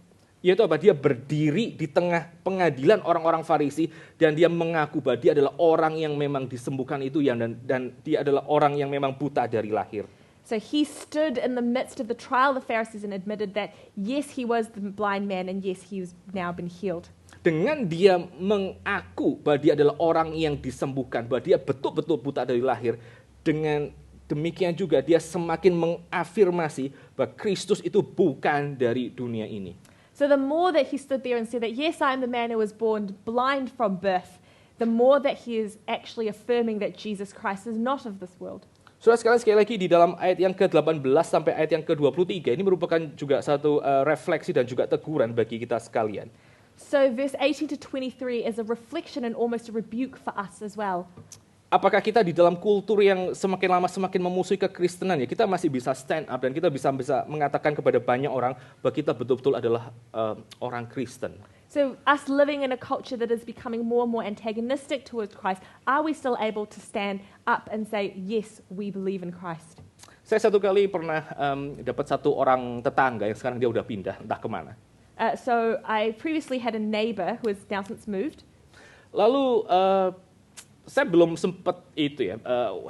Speaker 1: Yaitu apa? Dia berdiri di tengah pengadilan orang-orang Farisi dan dia mengaku bahwa dia adalah orang yang memang disembuhkan itu dan dia adalah orang yang memang buta dari lahir.
Speaker 2: So he stood in the midst of the trial of the Pharisees and admitted that yes, he was the blind man and yes, he was now been healed.
Speaker 1: Dengan dia mengaku bahwa dia adalah orang yang disembuhkan, bahwa dia betul-betul buta dari lahir, dengan demikian juga dia semakin mengafirmasi bahwa Kristus itu bukan dari dunia ini.
Speaker 2: So the more that he stood there and said that, yes, I am the man who was born blind from birth, the more that he is actually affirming that Jesus Christ is not of this world.
Speaker 1: Saudara sekali lagi di dalam ayat yang ke-18 sampai ayat yang ke-23, ini merupakan juga satu refleksi dan juga teguran bagi kita sekalian.
Speaker 2: So verse 18 to 23 is a reflection and almost a rebuke for us as well.
Speaker 1: Apakah kita di dalam kultur yang semakin lama semakin memusuhi kekristenan, ya kita masih bisa stand up dan kita bisa mengatakan kepada banyak orang bahwa kita betul-betul adalah orang Kristen.
Speaker 2: So us living in a culture that is becoming more and more antagonistic towards Christ, are we still able to stand up and say, yes, we believe in Christ?
Speaker 1: Saya satu kali pernah dapat satu orang tetangga yang sekarang dia udah pindah, entah kemana.
Speaker 2: So I previously had a neighbor who has now since moved.
Speaker 1: Lalu saya belum sempat itu ya,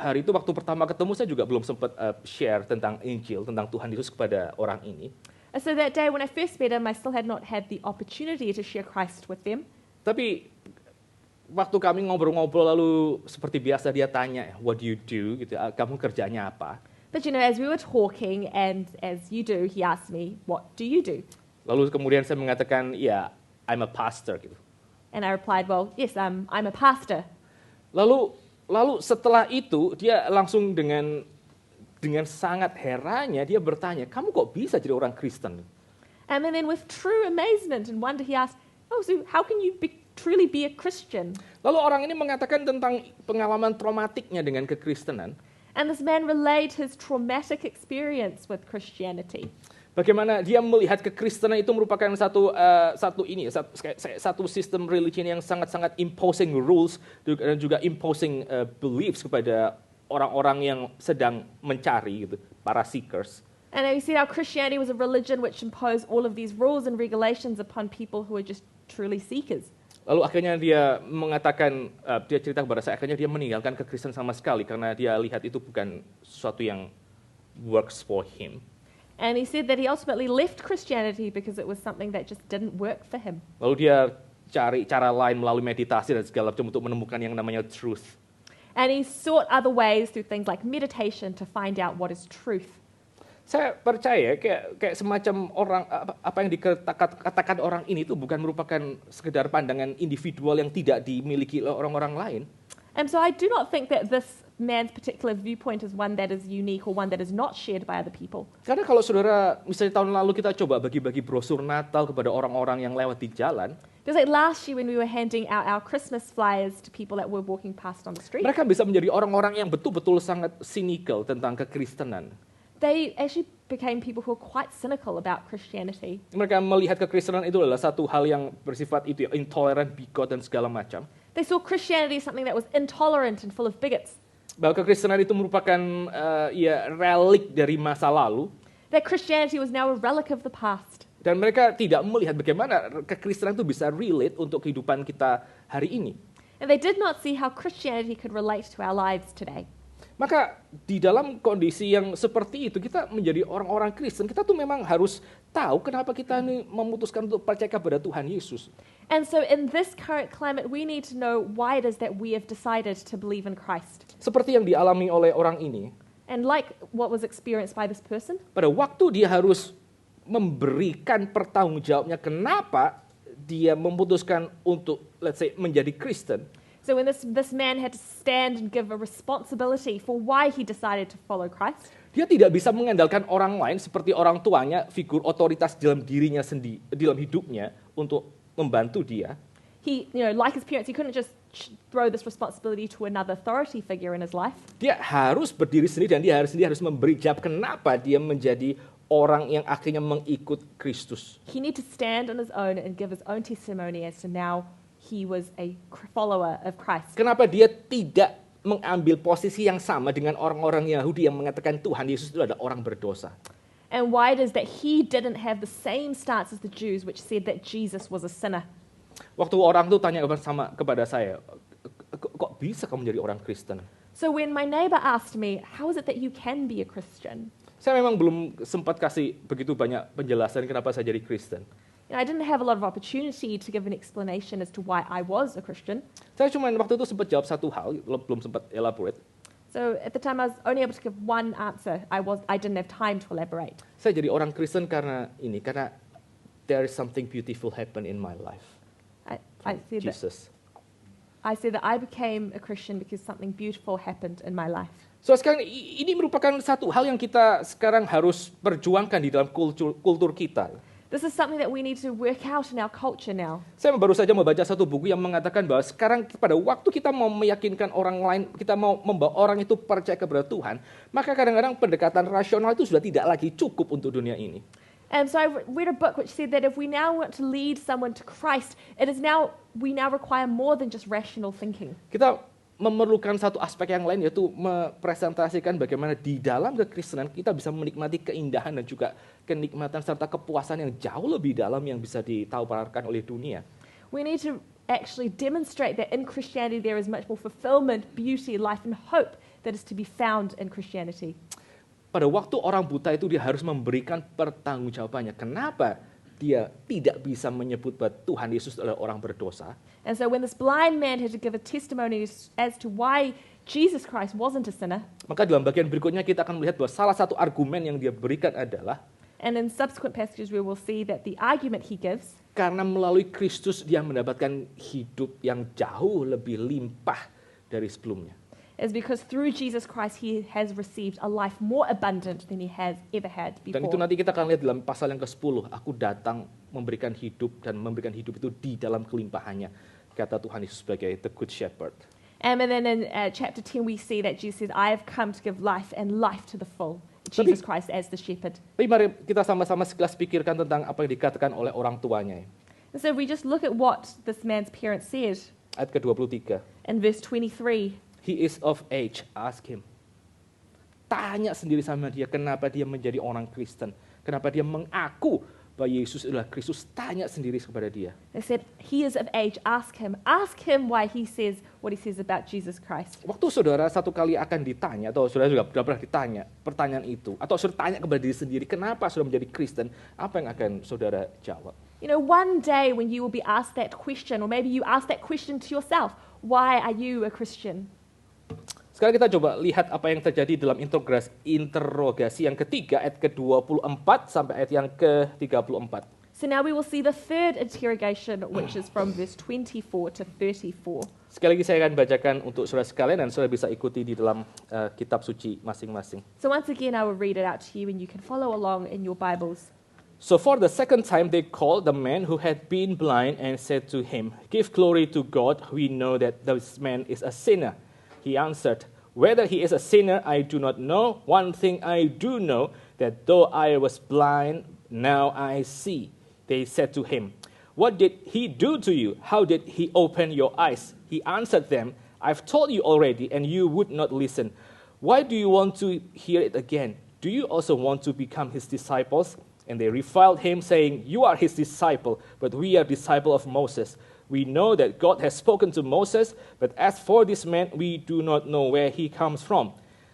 Speaker 1: hari itu waktu pertama ketemu saya juga belum sempat share tentang Injil, tentang Tuhan Yesus kepada orang ini.
Speaker 2: So that day when I first met him, I still had not had the opportunity to share Christ with them.
Speaker 1: Tapi waktu kami ngobrol-ngobrol lalu seperti biasa dia tanya, what do you do? Gitu, kamu kerjanya apa?
Speaker 2: But as we were talking and as you do, he asked me, what do you do?
Speaker 1: Lalu kemudian saya mengatakan, ya, I'm a pastor gitu.
Speaker 2: And I replied, well, yes, I'm a pastor.
Speaker 1: Lalu setelah itu dia langsung dengan sangat herannya dia bertanya, kamu kok bisa jadi orang Kristen?
Speaker 2: And then with true amazement and wonder he asked, oh, so how can you truly be a Christian?
Speaker 1: Lalu orang ini mengatakan tentang pengalaman traumatiknya dengan kekristenan. And
Speaker 2: this man relayed his traumatic experience with Christianity.
Speaker 1: Bagaimana dia melihat kekristenan itu merupakan satu sistem religion yang sangat-sangat imposing rules dan juga imposing beliefs kepada orang-orang yang sedang mencari gitu, para seekers.
Speaker 2: And we see how Christianity was a religion which imposed all of these rules and regulations upon people who are just truly seekers.
Speaker 1: Lalu akhirnya dia mengatakan, dia cerita kepada saya, akhirnya dia meninggalkan kekristenan sama sekali karena dia lihat itu bukan sesuatu yang works for him.
Speaker 2: And he said that he ultimately left Christianity because it was something that just didn't work for him.
Speaker 1: Lalu dia cari cara lain melalui meditasi dan segala macam untuk menemukan yang namanya truth.
Speaker 2: And he sought other ways through things like meditation to find out what is truth.
Speaker 1: Saya percaya kayak semacam orang apa yang dikatakan orang ini itu bukan merupakan sekedar pandangan individual yang tidak dimiliki oleh orang-orang lain.
Speaker 2: And so I do not think that this man's particular viewpoint is one that is unique or one that is not shared by other people.
Speaker 1: Karena kalau saudara, misalnya tahun lalu kita coba bagi-bagi brosur Natal kepada orang-orang yang lewat di jalan.
Speaker 2: Just like last year when we were handing out our Christmas flyers to people that were walking past on the street.
Speaker 1: Mereka bisa menjadi orang-orang yang betul-betul sangat cynical tentang kekristenan.
Speaker 2: They actually became people who are quite cynical about Christianity.
Speaker 1: Mereka melihat kekristenan itu adalah satu hal yang bersifat itu intolerant, bigot dan segala macam.
Speaker 2: They saw Christianity as something that was intolerant and full of bigots.
Speaker 1: Bahwa kekristenan itu merupakan relik dari masa lalu.
Speaker 2: That Christianity was now a relic of the past.
Speaker 1: Dan mereka tidak melihat bagaimana kekristenan itu bisa relate untuk kehidupan kita hari ini.
Speaker 2: And they did not see how Christianity could relate to our lives today.
Speaker 1: Maka di dalam kondisi yang seperti itu, kita menjadi orang-orang Kristen, kita tuh memang harus tahu kenapa kita ini memutuskan untuk percaya kepada Tuhan Yesus.
Speaker 2: And so in this current climate, we need to know why it is that we have decided to believe in Christ.
Speaker 1: Seperti yang dialami oleh orang ini,
Speaker 2: And like what was experienced by this person,
Speaker 1: pada waktu dia harus memberikan pertanggungjawabnya kenapa dia memutuskan untuk, let's say, menjadi Kristen.
Speaker 2: so when this man had to stand and give a responsibility for why he decided to follow Christ,
Speaker 1: Dia tidak bisa mengandalkan orang lain seperti orang tuanya, figur otoritas dalam dirinya sendiri, dalam hidupnya untuk membantu dia.
Speaker 2: he, like his parents, he couldn't just throw this responsibility to another authority figure in his life.
Speaker 1: Dia harus berdiri sendiri dan dia harus memberi jawab kenapa dia menjadi orang yang akhirnya mengikut Kristus.
Speaker 2: He needed to stand on his own and give his own testimony as to now he was a follower of Christ.
Speaker 1: Kenapa dia tidak mengambil posisi yang sama dengan orang-orang Yahudi yang mengatakan Tuhan Yesus itu adalah orang berdosa.
Speaker 2: And why it is that he didn't have the same stance as the Jews, which said that Jesus was a sinner.
Speaker 1: Waktu orang tuh tanya kepada saya, kok bisa kamu menjadi orang Kristen?
Speaker 2: So when my neighbor asked me, how is it that you can be a Christian?
Speaker 1: Saya memang belum sempat kasih begitu banyak penjelasan kenapa saya jadi Kristen.
Speaker 2: I didn't have a lot of opportunity to give an explanation as to why I was a Christian.
Speaker 1: Saya cuma waktu itu sempat jawab satu hal, belum sempat elaborate.
Speaker 2: So at the time I was only able to give one answer. I didn't have time to elaborate.
Speaker 1: Saya jadi orang Kristen karena there is something beautiful happen in my life.
Speaker 2: I said that I became a Christian because something beautiful happened in my life.
Speaker 1: So sekarang ini merupakan satu hal yang kita sekarang harus perjuangkan di dalam kultur kita.
Speaker 2: This is something that we need to work out in our culture now.
Speaker 1: Saya baru saja membaca satu buku yang mengatakan bahwa sekarang pada waktu kita mau meyakinkan orang lain, kita mau membawa orang itu percaya kepada Tuhan, maka kadang-kadang pendekatan rasional itu sudah tidak lagi cukup untuk dunia ini.
Speaker 2: And so I read a book which said that if we now want to lead someone to Christ, we now require more than just rational thinking.
Speaker 1: Kita memerlukan satu aspek yang lain, yaitu mempresentasikan bagaimana di dalam kekristenan kita bisa menikmati keindahan dan juga kenikmatan serta kepuasan yang jauh lebih dalam yang bisa ditawarkan oleh dunia.
Speaker 2: We need to actually demonstrate that in Christianity there is much more fulfillment, beauty, life, and hope that is to be found in Christianity.
Speaker 1: Pada waktu orang buta itu dia harus memberikan pertanggungjawabannya. Kenapa dia tidak bisa menyebut bahwa Tuhan Yesus adalah orang berdosa?
Speaker 2: And so when this blind man had to give a testimony as to why Jesus Christ wasn't a sinner,
Speaker 1: Maka dalam bagian berikutnya kita akan melihat bahwa salah satu argumen yang dia berikan adalah
Speaker 2: and in subsequent passages we will see that the argument he gives,
Speaker 1: karena melalui Kristus dia mendapatkan hidup yang jauh lebih limpah dari sebelumnya.
Speaker 2: is because through Jesus Christ he has received a life more abundant than he has ever had
Speaker 1: Dan itu
Speaker 2: before.
Speaker 1: nanti kita akan lihat dalam pasal yang ke-10. Aku datang memberikan hidup dan memberikan hidup itu di dalam kelimpahannya. Kata Tuhan Yesus sebagai the good shepherd.
Speaker 2: And then in chapter 10 we see that Jesus says, I have come to give life and life to the full. Jesus Christ as the shepherd.
Speaker 1: Tapi mari kita sama-sama sekilas pikirkan tentang apa yang dikatakan oleh orang tuanya.
Speaker 2: And so if we just look at what this man's parents said
Speaker 1: Ayat ke-23.
Speaker 2: in verse 23.
Speaker 1: He is of age, ask him. Tanya sendiri sama dia kenapa dia menjadi orang Kristen. Kenapa dia mengaku bahwa Yesus adalah Kristus. Tanya sendiri kepada dia.
Speaker 2: They said, he is of age, ask him. Ask him why he says what he says about Jesus Christ.
Speaker 1: Waktu saudara satu kali akan ditanya, atau saudara juga sudah pernah ditanya pertanyaan itu, atau saudara tanya kepada diri sendiri, kenapa saudara menjadi Kristen, apa yang akan saudara jawab?
Speaker 2: One day when you will be asked that question, or maybe you ask that question to yourself, why are you a Christian?
Speaker 1: Sekarang kita coba lihat apa yang terjadi dalam interogasi yang ketiga, ayat ke-24 sampai ayat yang ke-34.
Speaker 2: So now we will see the third interrogation, which is from verse 24 to 34.
Speaker 1: Sekali lagi saya akan bacakan untuk saudara sekalian dan saudara bisa ikuti di dalam kitab suci masing-masing.
Speaker 2: So once again, I will read it out to you and you can follow along in your Bibles.
Speaker 1: So for the second time they called the man who had been blind and said to him, "Give glory to God, we know that this man is a sinner." He answered, "Whether he is a sinner, I do not know. One thing I do know, that though I was blind, now I see." They said to him, "What did he do to you? How did he open your eyes?" He answered them, "I've told you already, and you would not listen. Why do you want to hear it again? Do you also want to become his disciples?" And they reviled him, saying, "You are his disciple, but we are disciples of Moses. We know that God has spoken to Moses, but as for this man, we do not know where he comes from."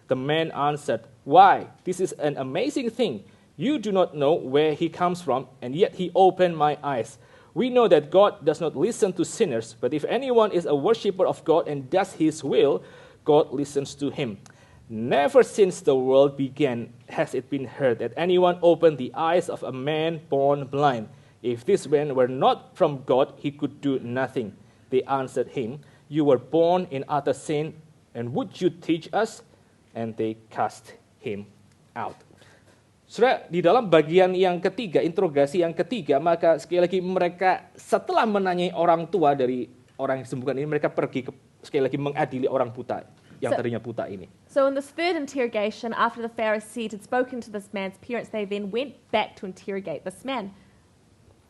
Speaker 1: The man answered, "Why, this is an amazing thing. You do not know where he comes from, and yet he opened my eyes. We know that God does not listen to sinners, but if anyone is a worshipper of God and does his will, God listens to him. Never since the world began has it been heard that anyone opened the eyes of a man born blind. If this man were not from God, he could do nothing." They answered him, "You were born in utter sin, and would you teach us?" And they cast him out. Saudara, di dalam bagian yang ketiga, interogasi yang ketiga, maka sekali lagi mereka setelah menanyai orang tua dari orang yang disembuhkan ini, mereka pergi sekali lagi mengadili orang buta yang tadinya buta ini.
Speaker 2: So in this third interrogation, after the Pharisees had spoken to this man's parents, they then went back to interrogate this man.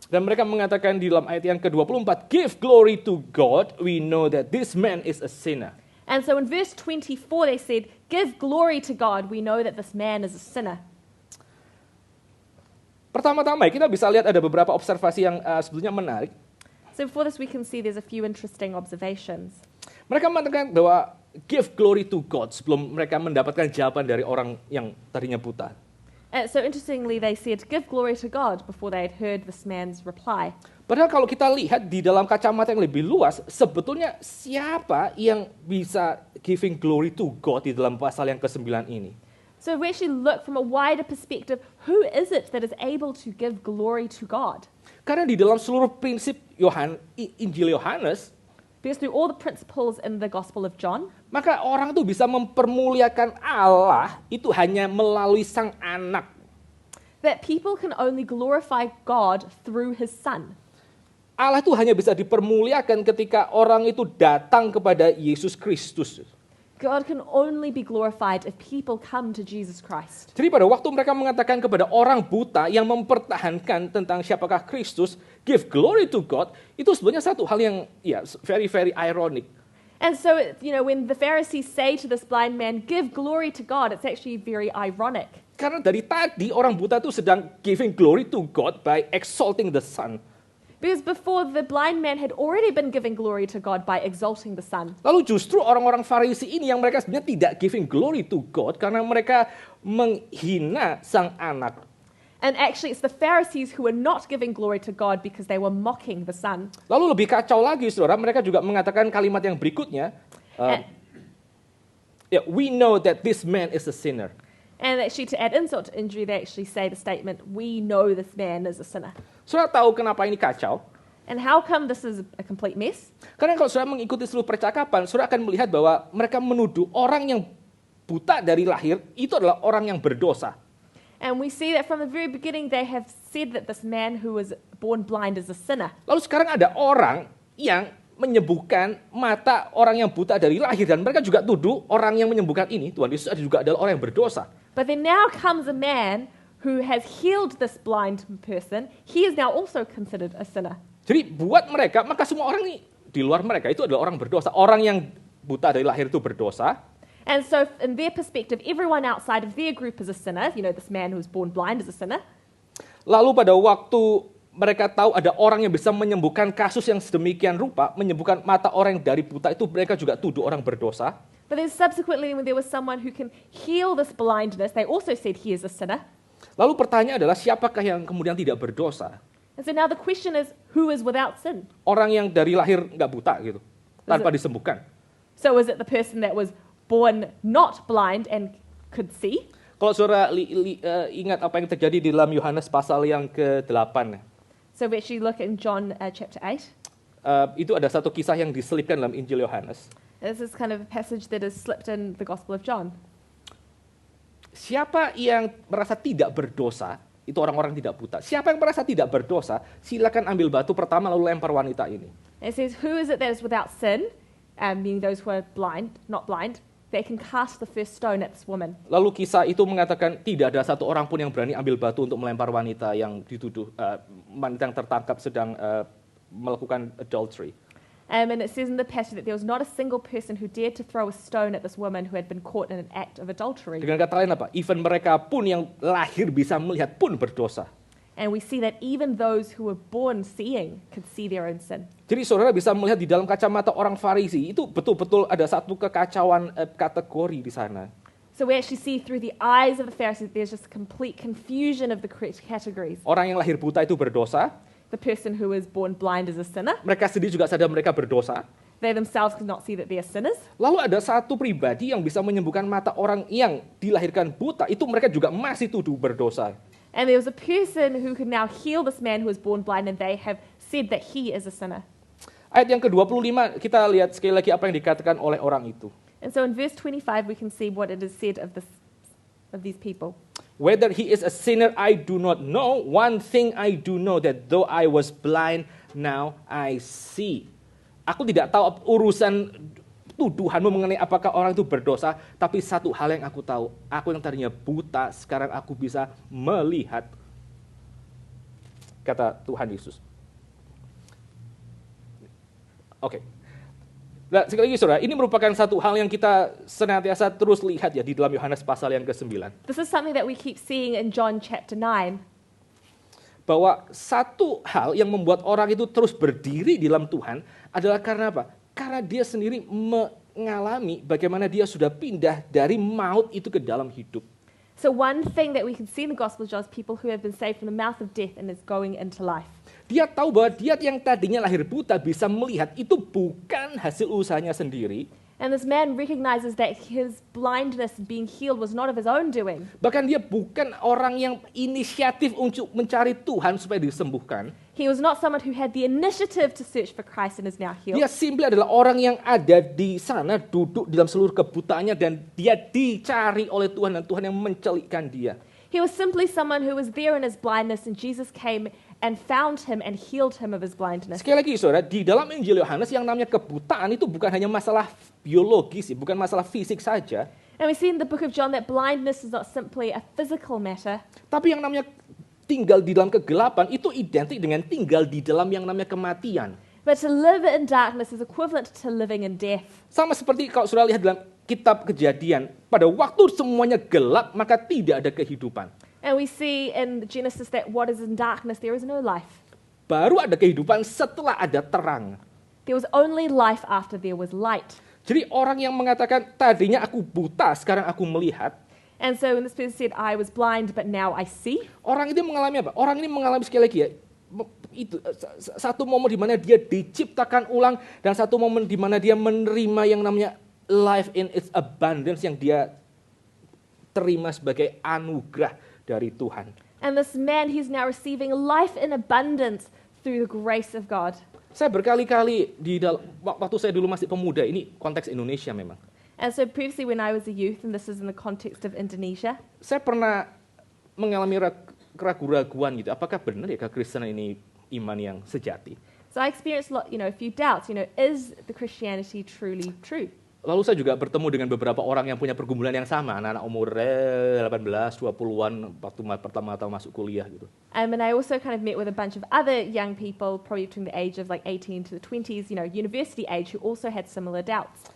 Speaker 1: Dan mereka mengatakan di dalam ayat yang ke-24, "Give glory to God, we know that this man is a sinner."
Speaker 2: And so in verse 24 they said, "Give glory to God, we know that this man is a sinner."
Speaker 1: Pertama-tama kita bisa lihat ada beberapa observasi yang sebetulnya menarik.
Speaker 2: So for this we can see there's a few interesting observations.
Speaker 1: Mereka mengatakan bahwa give glory to God sebelum mereka mendapatkan jawaban dari orang yang tadinya buta.
Speaker 2: And so interestingly they said, "Give glory to God," before they had heard this man's reply.
Speaker 1: Padahal kalau kita lihat di dalam kacamata yang lebih luas, sebetulnya siapa yang bisa giving glory to God di dalam pasal yang ke-9 ini?
Speaker 2: So we actually look from a wider perspective, who is it that is able to give glory to God?
Speaker 1: Karena di dalam seluruh prinsip Injil Yohanes,
Speaker 2: Because through all the principles in the Gospel of John,
Speaker 1: maka orang tuh bisa mempermuliakan Allah itu hanya melalui Sang Anak.
Speaker 2: that people can only glorify God through his Son.
Speaker 1: Allah itu hanya bisa dipermuliakan ketika orang itu datang kepada Yesus Kristus.
Speaker 2: God can only be glorified if people come to Jesus Christ.
Speaker 1: Jadi pada waktu mereka mengatakan kepada orang buta yang mempertahankan tentang siapakah Kristus, give glory to God, itu sebenarnya satu hal yang very very ironic.
Speaker 2: And so, when the Pharisees say to this blind man, "Give glory to God," it's actually very ironic.
Speaker 1: Karena dari tadi orang buta itu sedang giving glory to God by exalting the Son.
Speaker 2: Because before, the blind man had already been giving glory to God by exalting the Son.
Speaker 1: Lalu justru orang-orang Farisi ini yang mereka sebenarnya tidak giving glory to God karena mereka menghina Sang Anak.
Speaker 2: And actually, it's the Pharisees who were not giving glory to God because they were mocking the Son.
Speaker 1: Lalu lebih kacau lagi, saudara, mereka juga mengatakan kalimat yang berikutnya, we know that this man is a sinner.
Speaker 2: And actually, to add insult to injury, they actually say the statement, "We know this man is a sinner."
Speaker 1: Saudara tahu kenapa ini kacau?
Speaker 2: And how come this is a complete mess?
Speaker 1: Karena kalau saudara mengikuti seluruh percakapan, saudara akan melihat bahwa mereka menuduh orang yang buta dari lahir itu adalah orang yang berdosa.
Speaker 2: And we see that from the very beginning, they have said that this man who was born blind is a sinner.
Speaker 1: Lalu sekarang ada orang yang menyembuhkan mata orang yang buta dari lahir, dan mereka juga tuduh orang yang menyembuhkan ini, Tuhan Yesus, juga adalah orang yang berdosa.
Speaker 2: But then now comes a man who has healed this blind person. He is now also considered a sinner.
Speaker 1: Jadi buat mereka, maka semua orang ini di luar mereka itu adalah orang berdosa. Orang yang buta dari lahir itu berdosa.
Speaker 2: And so in their perspective, everyone outside of their group is a sinner. This man who was born blind is a sinner.
Speaker 1: Lalu pada waktu mereka tahu ada orang yang bisa menyembuhkan kasus yang sedemikian rupa, menyembuhkan mata orang yang dari buta itu, mereka juga tuduh orang berdosa.
Speaker 2: But then subsequently, when there was someone who can heal this blindness, they also said he is a sinner.
Speaker 1: Lalu pertanyaan adalah siapakah yang kemudian tidak berdosa?
Speaker 2: And so now the question is, who is without sin?
Speaker 1: Orang yang dari lahir nggak buta gitu, tanpa disembuhkan.
Speaker 2: So is it the person that was born not blind and could see?
Speaker 1: Kalau saudara ingat apa yang terjadi di dalam Yohanes pasal yang ke-8.
Speaker 2: So we actually look in John chapter 8.
Speaker 1: Itu ada satu kisah yang diselipkan dalam Injil Yohanes.
Speaker 2: This is kind of a passage that is slipped in the Gospel of John.
Speaker 1: Siapa yang merasa tidak berdosa, itu orang-orang tidak buta. Siapa yang merasa tidak berdosa, silakan ambil batu pertama lalu lempar wanita ini.
Speaker 2: And it says, who is it that is without sin, meaning those who are blind, not blind, they can cast the first stone at this woman.
Speaker 1: Lalu kisah itu mengatakan tidak ada satu orang pun yang berani ambil batu untuk melempar wanita yang dituduh, wanita yang tertangkap sedang melakukan adultery.
Speaker 2: And it says in the passage that there was not a single person who dared to throw a stone at this woman who had been caught in an act of adultery.
Speaker 1: Dengan kata lain apa? Even mereka pun yang lahir bisa melihat pun berdosa.
Speaker 2: And we see that even those who were born seeing could see their own sin.
Speaker 1: Jadi saudara bisa melihat di dalam kacamata orang Farisi itu betul-betul ada satu kekacauan kategori di sana.
Speaker 2: So we actually see through the eyes of the Pharisees, there's just complete confusion of the correct categories.
Speaker 1: Orang yang lahir buta itu berdosa,
Speaker 2: The person who is born blind is a sinner.
Speaker 1: mereka sendiri juga sadar mereka berdosa.
Speaker 2: They themselves cannot see that they are sinners.
Speaker 1: Lalu ada satu pribadi yang bisa menyembuhkan mata orang yang dilahirkan buta, itu mereka juga masih tuduh berdosa.
Speaker 2: And there was a person who could now heal this man who was born blind, and they have said that he is a sinner.
Speaker 1: Ayat yang ke-25, kita lihat sekali lagi apa yang dikatakan oleh orang itu.
Speaker 2: And so in verse 25, we can see what it is said of these people.
Speaker 1: Whether he is a sinner, I do not know. One thing I do know, that though I was blind, now I see. Aku tidak tahu urusan tuduhanmu mengenai apakah orang itu berdosa, tapi satu hal yang aku tahu, aku yang tadinya buta, sekarang aku bisa melihat. Kata Tuhan Yesus. Oke. Nah, sekali lagi saudara, ini merupakan satu hal yang kita senantiasa terus lihat ya di dalam Yohanes pasal yang ke-9.
Speaker 2: This is something that we keep seeing in John chapter 9.
Speaker 1: Bahwa satu hal yang membuat orang itu terus berdiri di dalam Tuhan adalah karena apa? Karena dia sendiri mengalami bagaimana dia sudah pindah dari maut itu ke dalam hidup.
Speaker 2: So one thing that we can see in the Gospel of John is people who have been saved from the mouth of death and is going into life.
Speaker 1: Dia tahu bahwa dia yang tadinya lahir buta bisa melihat itu bukan hasil usahanya sendiri.
Speaker 2: And this man recognizes that his blindness being healed was not of his own doing.
Speaker 1: Bahkan dia bukan orang yang inisiatif untuk mencari Tuhan supaya disembuhkan.
Speaker 2: He was not someone who had the initiative to search for Christ and is now healed.
Speaker 1: Dia simply adalah orang yang ada di sana duduk dalam seluruh kebutaannya dan dia dicari oleh Tuhan dan Tuhan yang mencelikkan dia.
Speaker 2: He was simply someone who was there in his blindness, and Jesus came and found him and healed him of his blindness.
Speaker 1: Sekali lagi saudara, di dalam Injil Yohanes yang namanya kebutaan itu bukan hanya masalah biologis, bukan masalah fisik saja.
Speaker 2: And we see in the book of John that blindness is not simply a physical matter,
Speaker 1: Tapi yang namanya tinggal di dalam kegelapan itu identik dengan tinggal di dalam yang namanya kematian.
Speaker 2: but to live in darkness is equivalent to living in death.
Speaker 1: Sama seperti kalau saudara lihat dalam kitab Kejadian, pada waktu semuanya gelap maka tidak ada kehidupan.
Speaker 2: And we see in Genesis that what is in darkness, there is no life.
Speaker 1: Baru ada kehidupan setelah ada terang.
Speaker 2: There was only life after there was light.
Speaker 1: Jadi orang yang mengatakan tadinya aku buta, sekarang aku melihat.
Speaker 2: And so when this person said, I was blind, but now I see,
Speaker 1: Orang ini mengalami apa? Orang ini mengalami sekali lagi ya, itu satu momen di mana dia diciptakan ulang dan satu momen di mana dia menerima yang namanya life in its abundance yang dia terima sebagai anugerah dari Tuhan.
Speaker 2: and this man, he's now receiving life in abundance through the grace of God.
Speaker 1: Saya berkali-kali waktu saya dulu masih pemuda, ini konteks Indonesia memang.
Speaker 2: And so previously when I was a youth, and this is in the context of Indonesia,
Speaker 1: Saya pernah mengalami keraguan-raguan gitu. Apakah benar ya kekristenan ini iman yang sejati?
Speaker 2: so I experienced a few doubts. Is the Christianity truly true?
Speaker 1: Lalu saya juga bertemu dengan beberapa orang yang punya pergumulan yang sama, anak-anak umur 18, 20-an waktu pertama-tama masuk kuliah gitu.
Speaker 2: And I also kind of met with a bunch of other young people, probably between the age of like 18 to the 20s, university age, who also had similar doubts.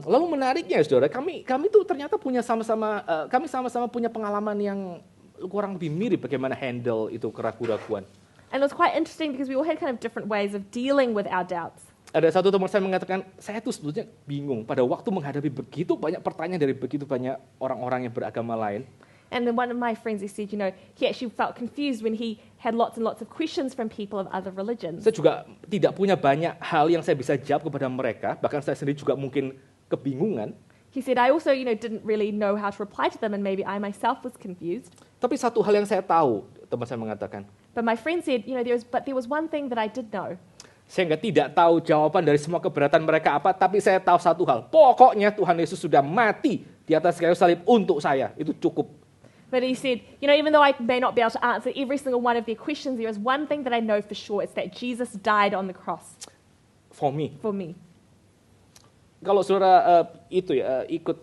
Speaker 1: Lalu menariknya saudara, kami tuh ternyata punya kami sama-sama punya pengalaman yang kurang lebih mirip bagaimana handle itu keraguan-raguan.
Speaker 2: And it was quite interesting because we all had kind of different ways of dealing with our doubts.
Speaker 1: Ada satu teman saya mengatakan, saya tuh sebetulnya bingung pada waktu menghadapi begitu banyak pertanyaan dari begitu banyak orang-orang yang beragama lain.
Speaker 2: And then one of my friends, he said, he actually felt confused when he had lots and lots of questions from people of other religions.
Speaker 1: Saya juga tidak punya banyak hal yang saya bisa jawab kepada mereka, bahkan saya sendiri juga mungkin kebingungan.
Speaker 2: He said, I also, didn't really know how to reply to them, and maybe I myself was confused.
Speaker 1: Tapi satu hal yang saya tahu, teman saya mengatakan,
Speaker 2: But my friend said, there was one thing that I did know.
Speaker 1: saya tidak tahu jawaban dari semua keberatan mereka apa, tapi saya tahu satu hal. Pokoknya Tuhan Yesus sudah mati di atas kayu salib untuk saya. Itu cukup.
Speaker 2: But he said, even though I may not be able to answer every single one of their questions, there is one thing that I know for sure. It's that Jesus died on the cross
Speaker 1: For me.
Speaker 2: for me.
Speaker 1: Kalau saudara ikut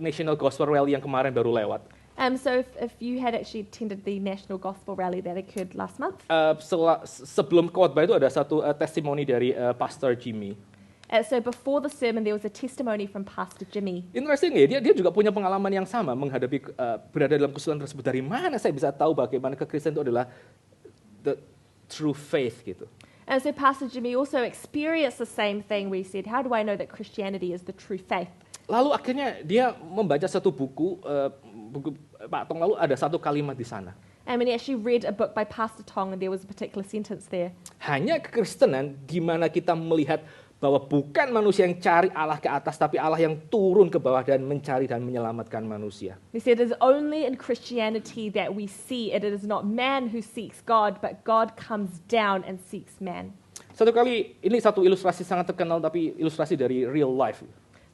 Speaker 1: National Gospel Rally yang kemarin baru lewat.
Speaker 2: So if you had actually attended the National Gospel Rally that occurred last month,
Speaker 1: Sebelum khotbah itu ada satu testimoni dari Pastor Jimmy.
Speaker 2: so before the sermon, there was a testimony from Pastor Jimmy.
Speaker 1: Interesting ya, dia juga punya pengalaman yang sama menghadapi berada dalam kesulitan tersebut. Dari mana saya bisa tahu bagaimana kekristenan itu adalah the true faith gitu.
Speaker 2: And so Pastor Jimmy also experienced the same thing where he said, how do I know that Christianity is the true faith?
Speaker 1: Lalu akhirnya dia membaca satu buku Pak Tong, lalu ada satu kalimat di sana.
Speaker 2: And when he actually read a book by Pastor Tong, and there was a particular sentence there.
Speaker 1: Hanya kekristenan di mana kita melihat bahwa bukan manusia yang cari Allah ke atas, tapi Allah yang turun ke bawah dan mencari dan menyelamatkan manusia.
Speaker 2: He said, it is only in Christianity that we see it. It is not man who seeks God, but God comes down and seeks man.
Speaker 1: Satu kali, ini satu ilustrasi sangat terkenal, tapi ilustrasi dari real life.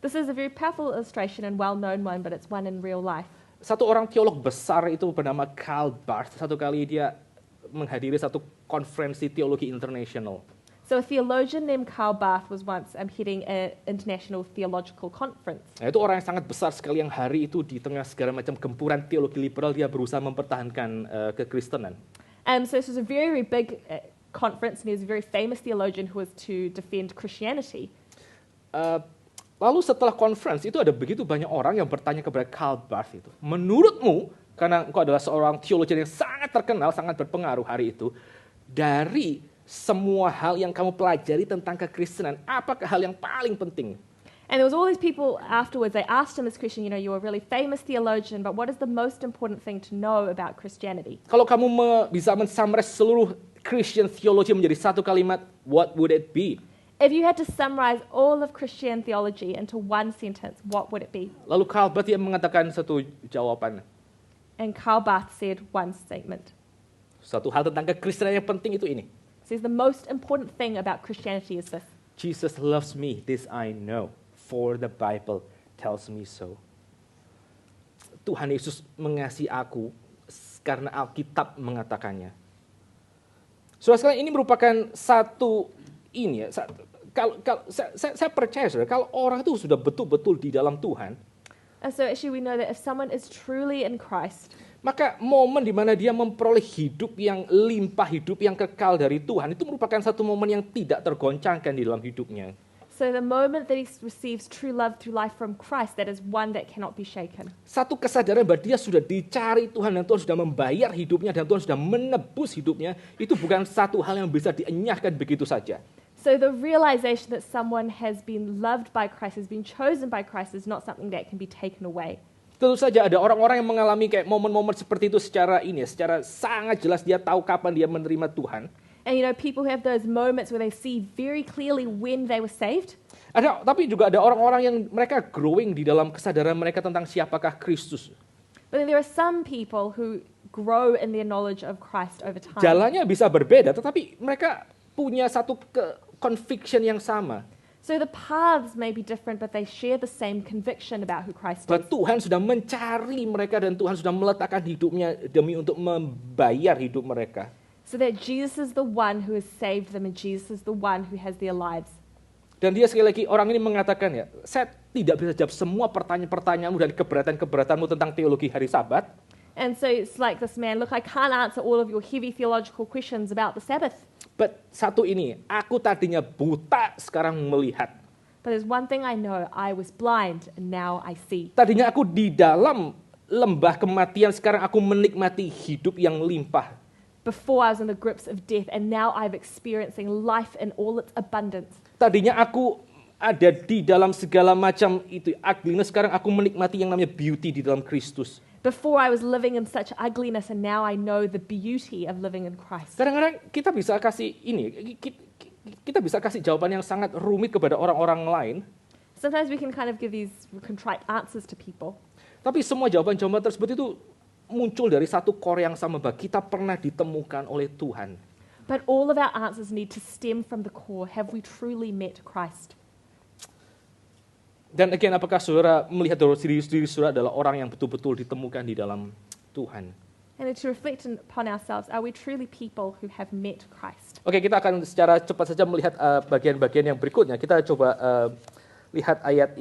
Speaker 2: This is a very powerful illustration and well-known one, but it's one in real life.
Speaker 1: Satu orang teolog besar itu bernama Karl Barth, satu kali dia menghadiri satu konferensi teologi internasional.
Speaker 2: So a theologian named Karl Barth was once heading an international theological conference.
Speaker 1: Nah, itu orang yang sangat besar sekali yang hari itu di tengah segala macam gempuran teologi liberal dia berusaha mempertahankan kekristenan.
Speaker 2: So this was a very, very big conference, and he was a very famous theologian who was to defend Christianity.
Speaker 1: Lalu setelah conference itu ada begitu banyak orang yang bertanya kepada Karl Barth itu, menurutmu, karena engkau adalah seorang teologian yang sangat terkenal, sangat berpengaruh hari itu, dari semua hal yang kamu pelajari tentang kekristenan, apakah hal yang paling penting?
Speaker 2: And there was all these people afterwards, they asked him as Christian, you're a really famous theologian, but what is the most important thing to know about Christianity?
Speaker 1: Kalau kamu bisa mensummarize seluruh Christian theology menjadi satu kalimat, what would it be?
Speaker 2: If you had to summarize all of Christian theology into one sentence, what would it be?
Speaker 1: Lalu Karl Barth dia mengatakan satu jawaban.
Speaker 2: And Karl Barth said one statement.
Speaker 1: Satu hal tentang kekristenan yang penting itu ini.
Speaker 2: He says the most important thing about Christianity is this.
Speaker 1: Jesus loves me, this I know, for the Bible tells me so. Tuhan Yesus mengasihi aku karena Alkitab mengatakannya. Saudara sekalian, ini merupakan satu ini ya. Saya percaya saudara, kalau orang itu sudah betul-betul di dalam Tuhan,
Speaker 2: So actually we know that if someone is truly in Christ,
Speaker 1: maka momen di mana dia memperoleh hidup yang limpah, hidup yang kekal dari Tuhan, itu merupakan satu momen yang tidak tergoncangkan di dalam hidupnya.
Speaker 2: so the moment that he receives true love through life from Christ, that is one that cannot be shaken.
Speaker 1: Satu kesadaran bahwa dia sudah dicari Tuhan dan Tuhan sudah membayar hidupnya dan Tuhan sudah menebus hidupnya, itu bukan satu hal yang bisa dienyahkan begitu saja.
Speaker 2: So the realization that someone has been loved by Christ, has been chosen by Christ, is not something that can be taken away.
Speaker 1: Tentu saja ada orang-orang yang mengalami kayak momen-momen seperti itu secara sangat jelas dia tahu kapan dia menerima Tuhan.
Speaker 2: And people who have those moments where they see very clearly when they were saved.
Speaker 1: Tapi juga ada orang-orang yang mereka growing di dalam kesadaran mereka tentang siapakah Kristus.
Speaker 2: But then there are some people who grow in their knowledge of Christ over time.
Speaker 1: Jalannya bisa berbeda, tetapi mereka punya satu conviction yang sama.
Speaker 2: So the paths may be different, but they share the same conviction about who Christ
Speaker 1: Bahwa
Speaker 2: is.
Speaker 1: Tuhan sudah mencari mereka dan Tuhan sudah meletakkan hidupnya demi untuk membayar hidup mereka.
Speaker 2: So that Jesus is the one who has saved them, and Jesus is the one who has their lives.
Speaker 1: Dan dia sekali lagi, orang ini mengatakan ya, saya tidak bisa jawab semua pertanyaan-pertanyaanmu dan keberatan-keberatanmu tentang teologi hari Sabat.
Speaker 2: And so it's like this man, look, I can't answer all of your heavy theological questions about the Sabbath.
Speaker 1: But satu ini, aku tadinya buta, sekarang melihat.
Speaker 2: But there's one thing I know, I was blind and now I see.
Speaker 1: Tadinya aku di dalam lembah kematian, sekarang aku menikmati hidup yang limpah.
Speaker 2: Before I was in the grips of death, and now I'm experiencing life in all its abundance.
Speaker 1: Tadinya aku ada di dalam segala macam itu ugliness, sekarang aku menikmati yang namanya beauty di dalam Kristus.
Speaker 2: Before I was living in such ugliness, and now I know the beauty of living in Christ.
Speaker 1: Kadang-kadang kita bisa kasih kita bisa kasih jawaban yang sangat rumit kepada orang-orang lain.
Speaker 2: Sometimes we can kind of give these contrite answers to people.
Speaker 1: Tapi semua jawaban-jawaban tersebut itu muncul dari satu core yang sama, bahwa kita pernah ditemukan oleh Tuhan.
Speaker 2: But all of our answers need to stem from the core. Have we truly met Christ?
Speaker 1: Dan again, apakah saudara melihat bahwa diri saudara adalah orang yang betul-betul ditemukan di dalam Tuhan?
Speaker 2: And to reflect upon ourselves, are we truly people who have met Christ?
Speaker 1: Oke, kita akan secara cepat saja melihat bagian-bagian yang berikutnya. Kita coba lihat ayat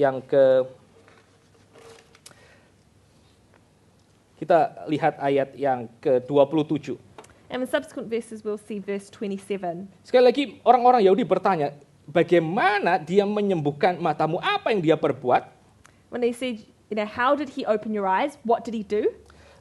Speaker 1: yang ke-27.
Speaker 2: And in subsequent verses, we'll see verse 27.
Speaker 1: Sekali lagi, orang-orang Yahudi bertanya, bagaimana dia menyembuhkan matamu? Apa yang dia perbuat?
Speaker 2: When they said, how did he open your eyes? What did he do?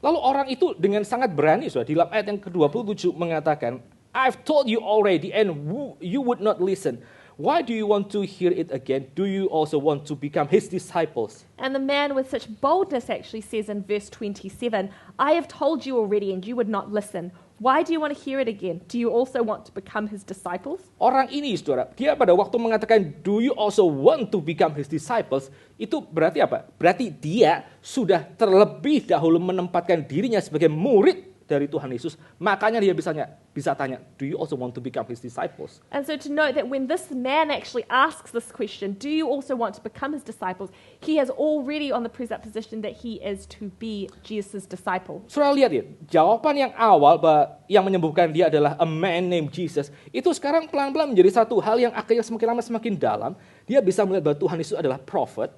Speaker 1: Lalu orang itu dengan sangat berani, saudara, di dalam ayat yang ke-27 mengatakan, I've told you already and you would not listen. Why do you want to hear it again? Do you also want to become his disciples?
Speaker 2: And the man with such boldness actually says in verse 27, I have told you already and you would not listen. Why do you want to hear it again? Do you also want to become his disciples?
Speaker 1: Orang ini, saudara, dia pada waktu mengatakan, do you also want to become his disciples? Itu berarti apa? Berarti dia sudah terlebih dahulu menempatkan dirinya sebagai murid dari Tuhan Yesus. Makanya dia bisa tanya, do you also want to become his disciples?
Speaker 2: And so to note that when this man actually asks this question, do you also want to become his disciples? He has already on the presupposition that he is to be Jesus' disciple.
Speaker 1: Saudara lihat ya, jawaban yang awal yang menyembuhkan dia adalah a man named Jesus. Itu sekarang pelan-pelan menjadi satu hal yang akhirnya semakin lama semakin dalam. Dia bisa melihat bahwa Tuhan Yesus adalah prophet.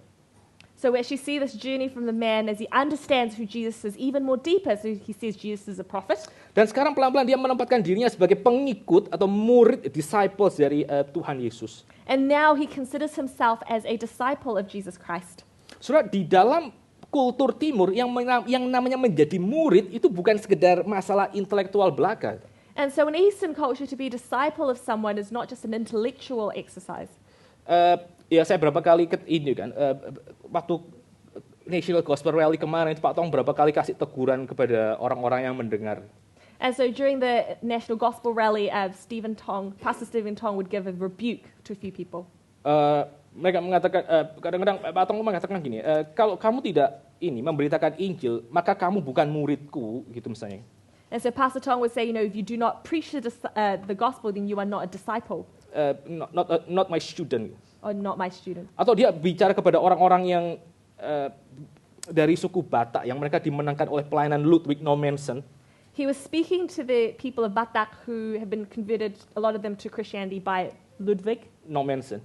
Speaker 2: So we actually see this journey from the man as he understands who Jesus is even more deeper. So he says Jesus is a prophet.
Speaker 1: Dan sekarang pelan-pelan dia menempatkan dirinya sebagai pengikut atau murid, disciples dari Tuhan Yesus.
Speaker 2: And now he considers himself as a disciple of Jesus Christ.
Speaker 1: Saudara, di dalam kultur timur yang namanya menjadi murid itu bukan sekedar masalah intelektual belaka.
Speaker 2: And so in Eastern culture, to be a disciple of someone is not just an intellectual exercise.
Speaker 1: Ya saya berapa kali waktu National Gospel Rally kemarin Pak Tong berapa kali kasih teguran kepada orang-orang yang mendengar.
Speaker 2: And so during the National Gospel Rally, Pastor Stephen Tong would give a rebuke to a few people.
Speaker 1: Mereka mengatakan, kadang-kadang Pak Tong mengatakan gini, kalau kamu tidak memberitakan Injil, maka kamu bukan muridku, gitu misalnya.
Speaker 2: And so Pastor Tong would say, if you do not preach the gospel, then you are not a disciple.
Speaker 1: Not my student.
Speaker 2: Or not my student.
Speaker 1: Atau dia bicara kepada orang-orang yang dari suku Batak yang mereka dimenangkan oleh pelayanan Ludwig Nommensen.
Speaker 2: He was speaking to the people of Batak who have been converted, a lot of them, to Christianity by Ludwig
Speaker 1: Nommensen,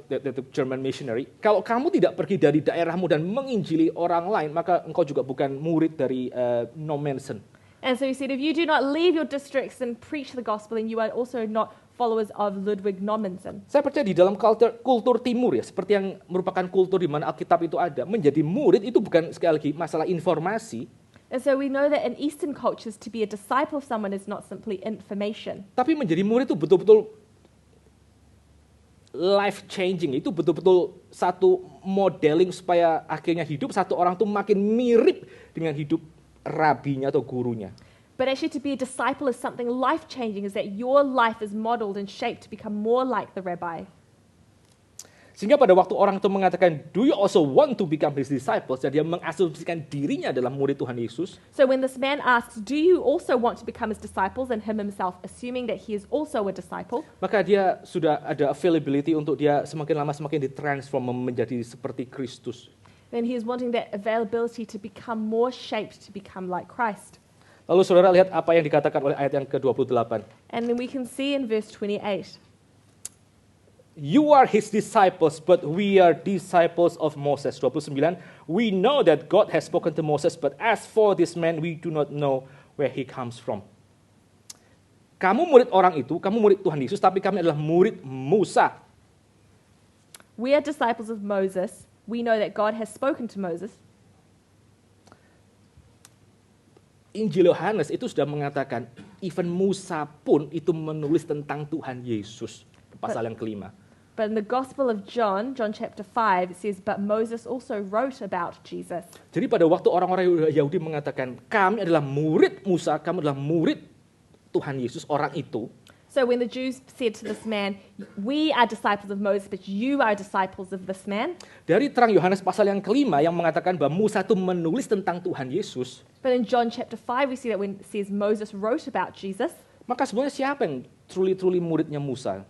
Speaker 2: the
Speaker 1: German missionary. Kalau kamu tidak pergi dari daerahmu dan menginjili orang lain, maka engkau juga bukan murid dari Nommensen.
Speaker 2: And so he said, if you do not leave your districts and preach the gospel, then you are also not followers of Ludwig Nommensen.
Speaker 1: Saya percaya di dalam kultur timur ya, seperti yang merupakan kultur di mana Alkitab itu ada, menjadi murid itu bukan sekali lagi masalah informasi.
Speaker 2: And so we know that in Eastern cultures, to be a disciple of someone is not simply information.
Speaker 1: Tapi menjadi murid itu betul-betul life changing, itu betul-betul satu modeling supaya akhirnya hidup satu orang tuh makin mirip dengan hidup rabinya atau gurunya.
Speaker 2: But actually to be a disciple is something life-changing, is that your life is modeled and shaped to become more like the rabbi.
Speaker 1: Sehingga pada waktu orang itu mengatakan, do you also want to become his disciples? Dan dia mengasumsikan dirinya adalah murid Tuhan Yesus.
Speaker 2: So when this man asks, do you also want to become his disciples? And him himself assuming that he is also a disciple.
Speaker 1: Maka dia sudah ada availability untuk dia semakin lama semakin ditransform menjadi seperti Kristus.
Speaker 2: Then he is wanting that availability to become more shaped to become like Christ.
Speaker 1: Lalu saudara lihat apa yang dikatakan oleh ayat yang ke-28.
Speaker 2: And then we can see in verse 28.
Speaker 1: You are his disciples, but we are disciples of Moses. 29. We know that God has spoken to Moses, but as for this man, we do not know where he comes from. Kamu murid orang itu, kamu murid Tuhan Yesus, tapi kami adalah murid Musa.
Speaker 2: We are disciples of Moses. We know that God has spoken to Moses.
Speaker 1: Injil Yohanes itu sudah mengatakan, even Musa pun itu menulis tentang Tuhan Yesus. Pasal yang kelima.
Speaker 2: But in the Gospel of John chapter 5, it says, but Moses also wrote about Jesus.
Speaker 1: Jadi pada waktu orang-orang Yahudi mengatakan, kami adalah murid Musa, kami adalah murid Tuhan Yesus, orang itu.
Speaker 2: So when the Jews said to this man, we are disciples of Moses, but you are disciples of this man.
Speaker 1: Dari terang Yohanes pasal yang kelima yang mengatakan bahwa Musa itu menulis tentang Tuhan Yesus.
Speaker 2: But in John chapter 5, we see that when it says Moses wrote about Jesus.
Speaker 1: Maka sebenarnya siapa yang truly muridnya Musa?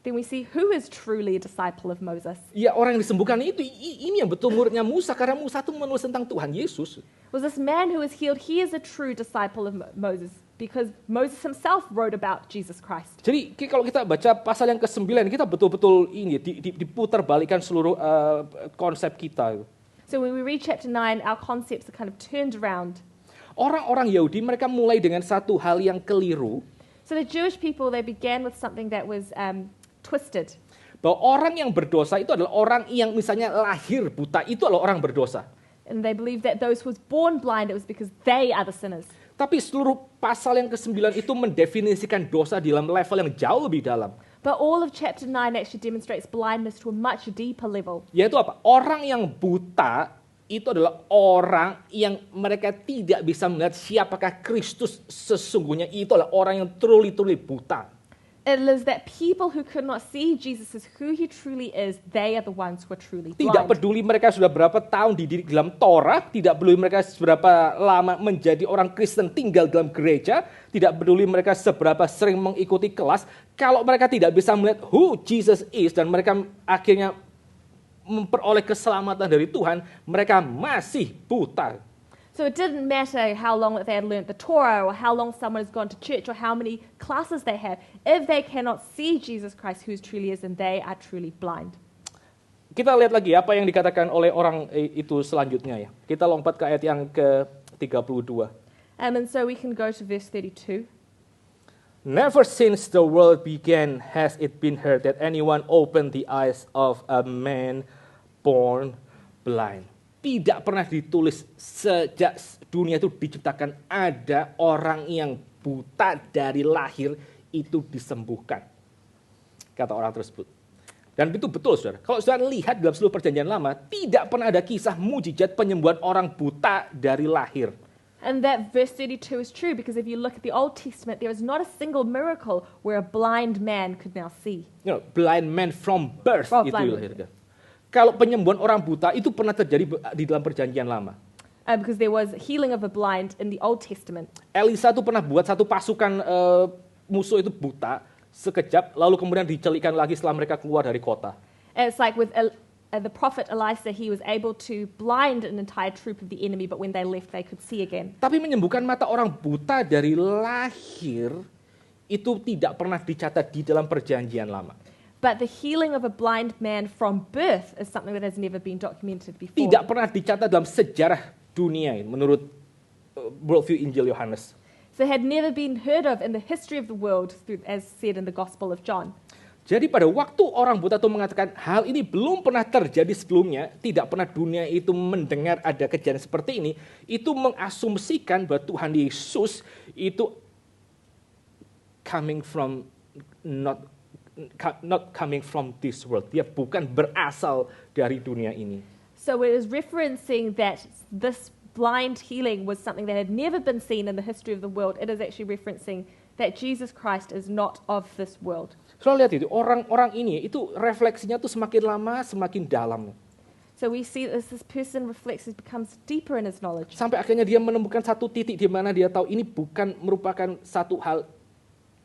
Speaker 2: Then we see who is truly a disciple of Moses.
Speaker 1: Ya orang yang disembuhkan itu, ini yang betul muridnya Musa, karena Musa itu menulis tentang Tuhan Yesus.
Speaker 2: Was this man who was healed, he is a true disciple of Moses, because Moses himself wrote about Jesus Christ.
Speaker 1: Jadi kalau kita baca pasal yang ke-9, kita betul-betul ini diputar balikan seluruh konsep kita.
Speaker 2: So when we read chapter 9, our concepts are kind of turned around.
Speaker 1: Orang-orang Yahudi mereka mulai dengan satu hal yang keliru.
Speaker 2: So the Jewish people, they began with something that was twisted.
Speaker 1: Bahwa orang yang berdosa itu adalah orang yang misalnya lahir buta, itu adalah orang berdosa.
Speaker 2: And they believed that those who was born blind, it was because they are the sinners.
Speaker 1: Tapi seluruh pasal yang ke-9 itu mendefinisikan dosa di dalam level yang jauh lebih dalam.
Speaker 2: But all of chapter 9 actually demonstrates blindness to a much deeper level.
Speaker 1: Yaitu apa? Orang yang buta itu adalah orang yang mereka tidak bisa melihat siapakah Kristus sesungguhnya. Itu adalah orang yang truly buta.
Speaker 2: It is that people who could not see Jesus as who he truly is, they are the ones who are truly
Speaker 1: Tidak
Speaker 2: blind.
Speaker 1: peduli mereka sudah berapa tahun dididik dalam Torah, tidak peduli mereka seberapa lama menjadi orang Kristen tinggal dalam gereja, tidak peduli mereka seberapa sering mengikuti kelas, kalau mereka tidak bisa melihat who Jesus is dan mereka akhirnya memperoleh keselamatan dari Tuhan, mereka masih buta.
Speaker 2: So it didn't matter how long that they had learnt the Torah or how long someone has gone to church or how many classes they have. If they cannot see Jesus Christ who truly is, and they are truly blind.
Speaker 1: Kita lihat lagi apa yang dikatakan oleh orang itu selanjutnya ya. Kita lompat ke ayat yang ke-32.
Speaker 2: And so we can go to verse 32.
Speaker 1: Never since the world began has it been heard that anyone opened the eyes of a man born blind. Tidak pernah ditulis sejak dunia itu diciptakan ada orang yang buta dari lahir itu disembuhkan. Kata orang tersebut. Dan itu betul saudara. Kalau saudara lihat dalam seluruh perjanjian lama, tidak pernah ada kisah mujizat penyembuhan orang buta dari lahir.
Speaker 2: And that verse 32 is true because if you look at the Old Testament, there is not a single miracle where a blind man could now see.
Speaker 1: You know, blind man from birth
Speaker 2: Oh,
Speaker 1: itu
Speaker 2: blind.
Speaker 1: dilahirkan. Kalau penyembuhan orang buta itu pernah terjadi di dalam perjanjian lama.
Speaker 2: Because there was healing of a blind in the Old Testament.
Speaker 1: Elisa tuh pernah buat satu pasukan musuh itu buta sekejap, lalu kemudian dicelikkan lagi setelah mereka keluar dari kota.
Speaker 2: And it's like with the prophet Elisha, he was able to blind an entire troop of the enemy, but when they left, they could see again.
Speaker 1: Tapi menyembuhkan mata orang buta dari lahir itu tidak pernah dicatat di dalam perjanjian lama.
Speaker 2: But the healing of a blind man from birth is something that has never been documented before.
Speaker 1: Tidak pernah dicatat dalam sejarah dunia menurut worldview Injil Yohanes.
Speaker 2: So it had never been heard of in the history of the world, as said in the Gospel of John.
Speaker 1: Jadi pada waktu orang buta itu mengatakan hal ini belum pernah terjadi sebelumnya, tidak pernah dunia itu mendengar ada kejadian seperti ini, itu mengasumsikan bahwa Tuhan Yesus itu coming from not coming from this world. Dia bukan berasal dari dunia ini.
Speaker 2: So it is referencing that this blind healing was something that had never been seen in the history of the world. It is actually referencing that Jesus Christ is not of this world.
Speaker 1: So lihat itu, orang-orang ini itu refleksinya tuh semakin lama semakin dalam.
Speaker 2: So we see as this person reflects, it becomes deeper in his knowledge.
Speaker 1: Sampai akhirnya dia menemukan satu titik di mana dia tahu ini bukan merupakan satu hal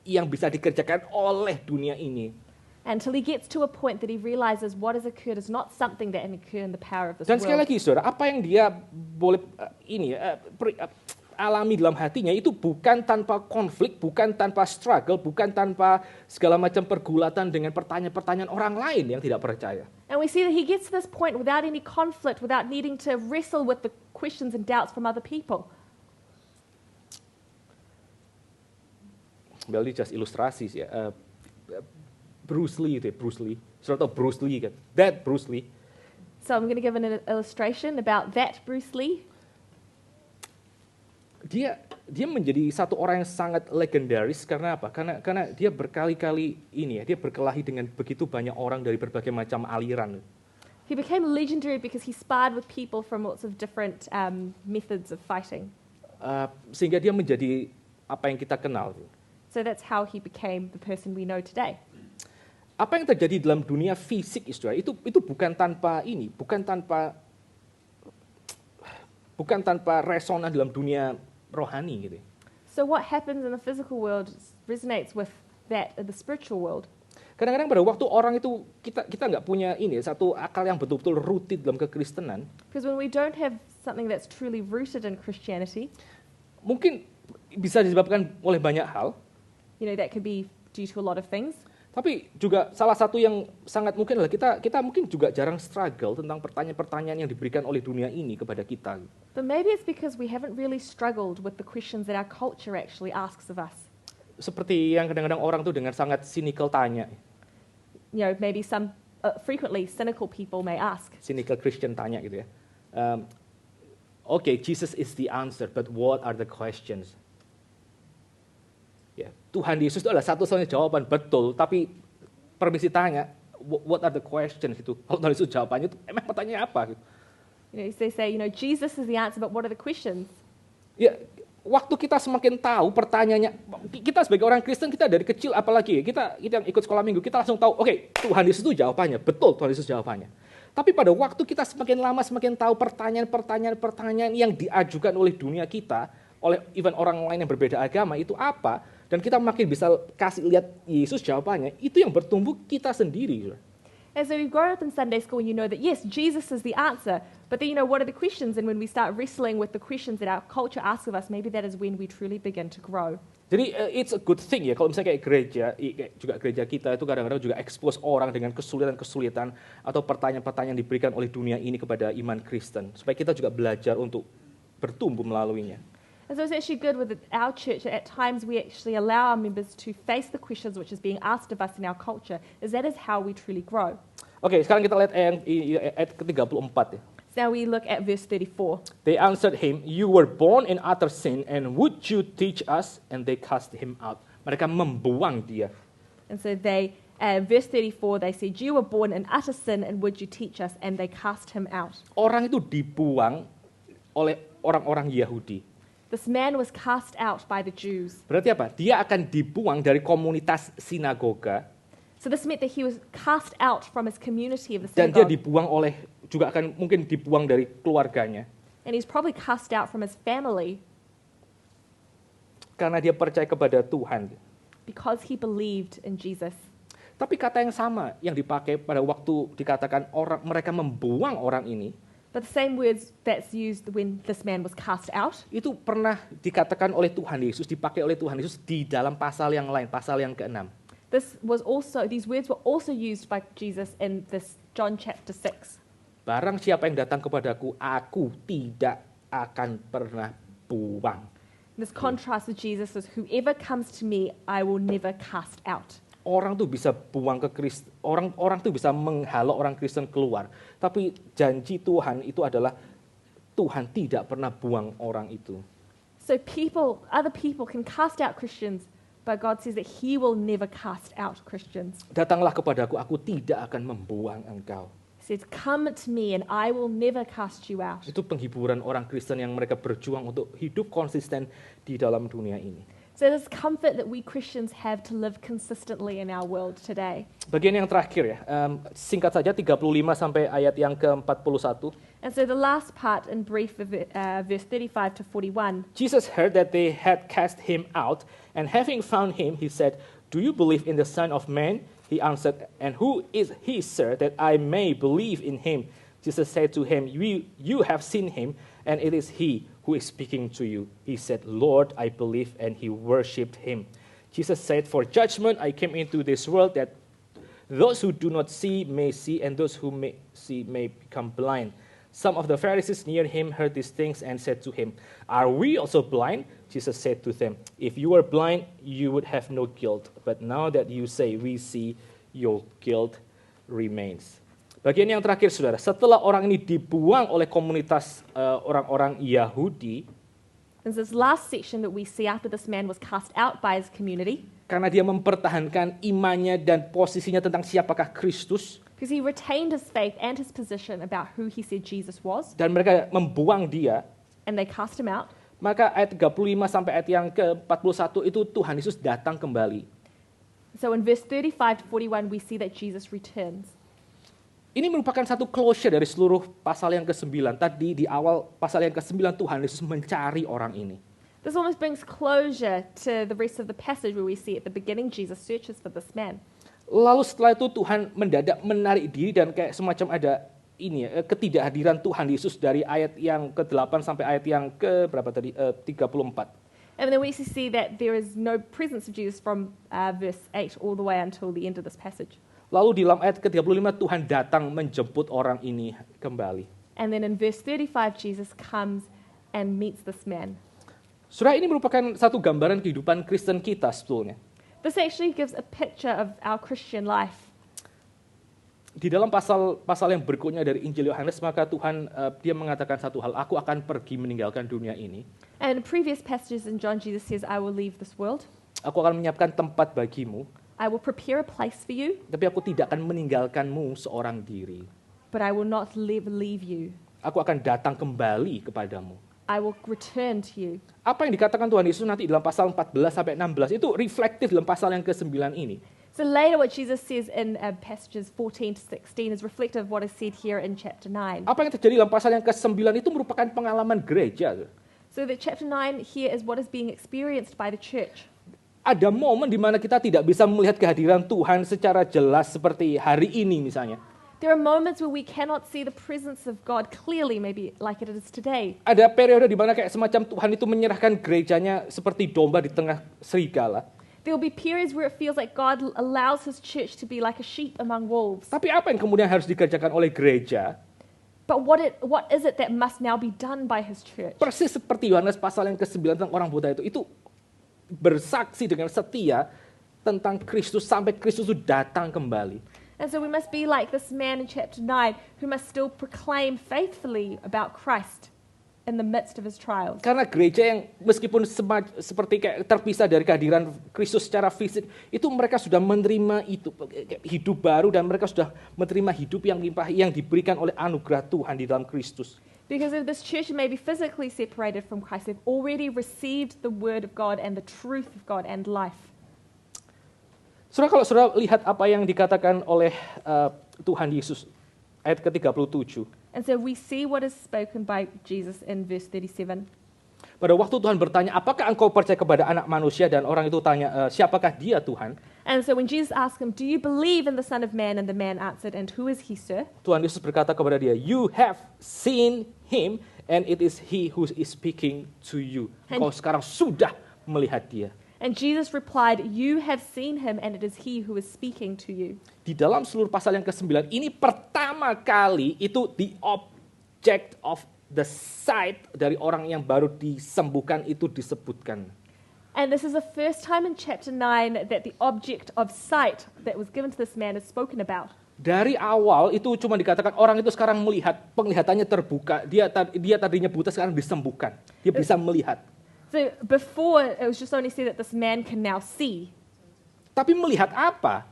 Speaker 1: yang bisa dikerjakan oleh dunia ini.
Speaker 2: Until he gets to a point that he realizes what has occurred is not something that can occur in the power of this
Speaker 1: Dan sekali
Speaker 2: world.
Speaker 1: lagi saudara, apa yang dia boleh alami dalam hatinya itu bukan tanpa konflik, bukan tanpa struggle, bukan tanpa segala macam pergulatan dengan pertanyaan-pertanyaan orang lain yang tidak percaya.
Speaker 2: And we see that he gets to this point without any conflict, without needing to wrestle with the questions and doubts from other people.
Speaker 1: Well, ini just ilustrasi sih ya. Bruce Lee itu ya, Bruce Lee. Saudara tahu Bruce Lee kan? That Bruce Lee.
Speaker 2: So I'm going to give an illustration about that Bruce Lee.
Speaker 1: Dia menjadi satu orang yang sangat legendaris karena apa? Karena dia berkali-kali ini ya, dia berkelahi dengan begitu banyak orang dari berbagai macam aliran.
Speaker 2: He became legendary because he sparred with people from lots of different methods of fighting.
Speaker 1: Sehingga dia menjadi apa yang kita kenal.
Speaker 2: So that's how he became the person we know today.
Speaker 1: Apa yang terjadi dalam dunia fisik itu bukan tanpa ini, bukan tanpa resonan dalam dunia rohani gitu.
Speaker 2: So what happens in the physical world resonates with that in the spiritual world.
Speaker 1: Kadang-kadang pada waktu orang itu kita nggak punya ini satu akal yang betul-betul rooted dalam kekristenan.
Speaker 2: Because when we don't have something that's truly rooted in Christianity,
Speaker 1: Mungkin bisa disebabkan oleh banyak hal.
Speaker 2: you know, that could be due to a lot of things.
Speaker 1: Tapi juga salah satu yang sangat mungkin adalah kita mungkin juga jarang struggle tentang pertanyaan-pertanyaan yang diberikan oleh dunia ini kepada kita.
Speaker 2: But maybe it's because we haven't really struggled with the questions that our culture actually asks of us.
Speaker 1: Seperti yang kadang-kadang orang tuh dengan sangat cynical tanya.
Speaker 2: You know, maybe some frequently cynical people may ask.
Speaker 1: Cynical Christian tanya gitu ya. Okay, Jesus is the answer, but what are the questions? Ya, Tuhan Yesus itu adalah satu-satunya jawaban betul, tapi permisi tanya, what are the questions gitu. Kalau Tuhan Yesus jawabannya itu emang pertanyaannya apa gitu.
Speaker 2: They say, Jesus is the answer, but what are the questions?
Speaker 1: Ya, waktu kita semakin tahu pertanyaannya, kita sebagai orang Kristen, kita dari kecil apalagi, kita yang ikut sekolah minggu, kita langsung tahu, oke, Tuhan Yesus itu jawabannya, betul Tuhan Yesus jawabannya. Tapi pada waktu kita semakin lama, semakin tahu pertanyaan-pertanyaan yang diajukan oleh dunia kita, oleh even orang lain yang berbeda agama, itu apa, dan kita makin bisa kasih lihat Yesus jawabannya, itu yang bertumbuh kita sendiri.
Speaker 2: And so we've grown up in Sunday school and you know that, yes, Jesus is the answer. But then, what are the questions? And when we start wrestling with the questions that our culture asks of us, maybe that is when we truly begin to grow.
Speaker 1: Jadi it's a good thing ya, kalau misalnya kayak gereja kita itu kadang-kadang juga expose orang dengan kesulitan-kesulitan atau pertanyaan-pertanyaan diberikan oleh dunia ini kepada iman Kristen. Supaya kita juga belajar untuk bertumbuh melaluinya.
Speaker 2: And so it's actually good with our church that at times we actually allow our members to face the questions which is being asked of us in our culture, as that is how we truly grow.
Speaker 1: Oke, sekarang kita lihat ayat ke-34 ya.
Speaker 2: So now we look at verse 34.
Speaker 1: They answered him, "You were born in utter sin, and would you teach us?" And they cast him out. Mereka membuang dia.
Speaker 2: And so verse 34, they said, "You were born in utter sin, and would you teach us?" And they cast him out.
Speaker 1: Orang itu dibuang oleh orang-orang Yahudi.
Speaker 2: This man was cast out by the Jews.
Speaker 1: Berarti apa? Dia akan dibuang dari komunitas sinagoga.
Speaker 2: So this meant that he was cast out from his community of the
Speaker 1: Dan dia
Speaker 2: synagogue.
Speaker 1: dibuang juga akan mungkin dibuang dari keluarganya.
Speaker 2: And he's probably cast out from his family
Speaker 1: Karena dia percaya kepada Tuhan.
Speaker 2: because he believed in Jesus.
Speaker 1: Tapi kata yang sama yang dipakai pada waktu dikatakan mereka membuang orang ini,
Speaker 2: But the same words that's used when this man was cast out,
Speaker 1: itu pernah dikatakan oleh Tuhan Yesus, dipakai oleh Tuhan Yesus di dalam pasal yang lain, pasal yang ke-6.
Speaker 2: these words were also used by Jesus in this John chapter 6.
Speaker 1: Barang siapa yang datang kepadaku, aku tidak akan pernah buang.
Speaker 2: This contrast with Jesus is, whoever comes to me, I will never cast out.
Speaker 1: Orang tuh bisa buang ke Kristen, orang tuh bisa menghalau orang Kristen keluar. Tapi janji Tuhan itu adalah Tuhan tidak pernah buang orang itu.
Speaker 2: So other people can cast out Christians, but God says that he will never cast out Christians.
Speaker 1: Datanglah kepadaku, aku tidak akan membuang engkau.
Speaker 2: He says, come to me and I will never cast you out.
Speaker 1: Itu penghiburan orang Kristen yang mereka berjuang untuk hidup konsisten di dalam dunia ini.
Speaker 2: So this comfort that we Christians have to live consistently in our world today.
Speaker 1: Bagian yang terakhir ya, singkat saja 35 sampai ayat yang ke-41.
Speaker 2: And so the last part in brief of verse 35 to 41.
Speaker 1: Jesus heard that they had cast him out, and having found him, he said, "Do you believe in the Son of Man?" He answered, "And who is he, sir, that I may believe in him?" Jesus said to him, You have seen him, and it is he who is speaking to you. He said, Lord, I believe, and he worshipped him. Jesus said, For judgment I came into this world, that those who do not see may see, and those who may see may become blind. Some of the Pharisees near him heard these things and said to him, Are we also blind? Jesus said to them, If you were blind, you would have no guilt. But now that you say, we see, your guilt remains. Bagian yang terakhir, saudara, setelah orang ini dibuang oleh komunitas orang-orang Yahudi,
Speaker 2: And this last section that we see after this man was cast out by his community,
Speaker 1: karena dia mempertahankan imannya dan posisinya tentang siapakah Kristus,
Speaker 2: because he retained his faith and his position about who he said Jesus was,
Speaker 1: dan mereka membuang dia,
Speaker 2: and they cast him out.
Speaker 1: maka ayat 35 sampai ayat yang ke-41 itu Tuhan Yesus datang kembali.
Speaker 2: So in verse 35 to 41, we see that Jesus returns.
Speaker 1: Ini merupakan satu closure dari seluruh pasal yang ke-9. Tadi di awal pasal yang ke-9 Tuhan Yesus mencari orang ini.
Speaker 2: This almost brings closure to the rest of the passage where we see at the beginning Jesus searches for this man.
Speaker 1: Lalu setelah itu Tuhan mendadak menarik diri dan kayak semacam ada ketidakhadiran Tuhan Yesus dari ayat yang ke-8 sampai ayat yang ke-berapa tadi? 34.
Speaker 2: And then we see that there is no presence of Jesus from verse 8 all the way until the end of this passage.
Speaker 1: Lalu di dalam ayat ke-35 Tuhan datang menjemput orang ini kembali.
Speaker 2: And then in verse 35 Jesus comes and meets this man.
Speaker 1: Saudara, ini merupakan satu gambaran kehidupan Kristen kita sebetulnya.
Speaker 2: This actually gives a picture of our Christian life.
Speaker 1: Di dalam pasal yang berikutnya dari Injil Yohanes, maka Tuhan dia mengatakan satu hal, aku akan pergi meninggalkan dunia ini.
Speaker 2: And in previous passages in John, Jesus says, I will leave this world.
Speaker 1: Aku akan menyiapkan tempat bagimu.
Speaker 2: I will prepare a place for you,
Speaker 1: tapi aku tidak akan meninggalkanmu seorang diri.
Speaker 2: but I will not leave you.
Speaker 1: Aku akan datang kembali kepadamu.
Speaker 2: I will return to you.
Speaker 1: Apa yang dikatakan Tuhan Yesus nanti dalam pasal 14 sampai 16 itu reflektif dalam pasal yang ke-9 ini.
Speaker 2: So later what Jesus says in passages 14 to 16 is reflective of what is said here in chapter 9.
Speaker 1: Apa yang terjadi dalam pasal yang ke-9 itu merupakan pengalaman gereja.
Speaker 2: So that chapter 9 here is what is being experienced by the church.
Speaker 1: Ada momen di mana kita tidak bisa melihat kehadiran Tuhan secara jelas seperti hari ini misalnya.
Speaker 2: There are moments where we cannot see the presence of God clearly, maybe like it is today.
Speaker 1: Ada periode di mana kayak semacam Tuhan itu menyerahkan gerejanya seperti domba di tengah serigala.
Speaker 2: There will be periods where it feels like God allows his church to be like a sheep among wolves.
Speaker 1: Tapi apa yang kemudian harus dikerjakan oleh gereja?
Speaker 2: But what is it that must now be done by his church?
Speaker 1: Persis seperti Yohanes pasal yang ke-9 tentang orang buta itu bersaksi dengan setia tentang Kristus sampai Kristus itu datang kembali.
Speaker 2: And so we must be like this man in chapter 9 who must still proclaim faithfully about Christ in the midst of his trials.
Speaker 1: Karena gereja yang meskipun seperti kayak terpisah dari kehadiran Kristus secara fisik, itu mereka sudah menerima itu hidup baru dan mereka sudah menerima hidup yang limpah yang diberikan oleh anugerah Tuhan di dalam Kristus.
Speaker 2: Because if this church may be physically separated from Christ, they've already received the word of God and the truth of God and life.
Speaker 1: Saudara, kalau saudara lihat apa yang dikatakan oleh Tuhan Yesus, ayat ke-37.
Speaker 2: And so we see what is spoken by Jesus in verse 37.
Speaker 1: Pada waktu Tuhan bertanya, apakah engkau percaya kepada anak manusia? Dan orang itu tanya, siapakah dia Tuhan?
Speaker 2: And so when Jesus asked him, do you believe in the Son of Man? And the man answered, and who is he, sir?
Speaker 1: Tuhan Yesus berkata kepada dia, you have seen him and it is he who is speaking to you. Engkau sekarang sudah melihat dia.
Speaker 2: And Jesus replied, you have seen him and it is he who is speaking to you.
Speaker 1: Di dalam seluruh pasal yang ke-9, ini pertama kali itu the object of the sight dari orang yang baru disembuhkan itu disebutkan.
Speaker 2: And this is the first time in chapter 9 that the object of sight that was given to this man is spoken about.
Speaker 1: Dari awal itu cuma dikatakan orang itu sekarang melihat, penglihatannya terbuka, dia tadinya buta sekarang disembuhkan. Dia bisa melihat.
Speaker 2: So before, it was just only said that this man can now see.
Speaker 1: Tapi melihat apa?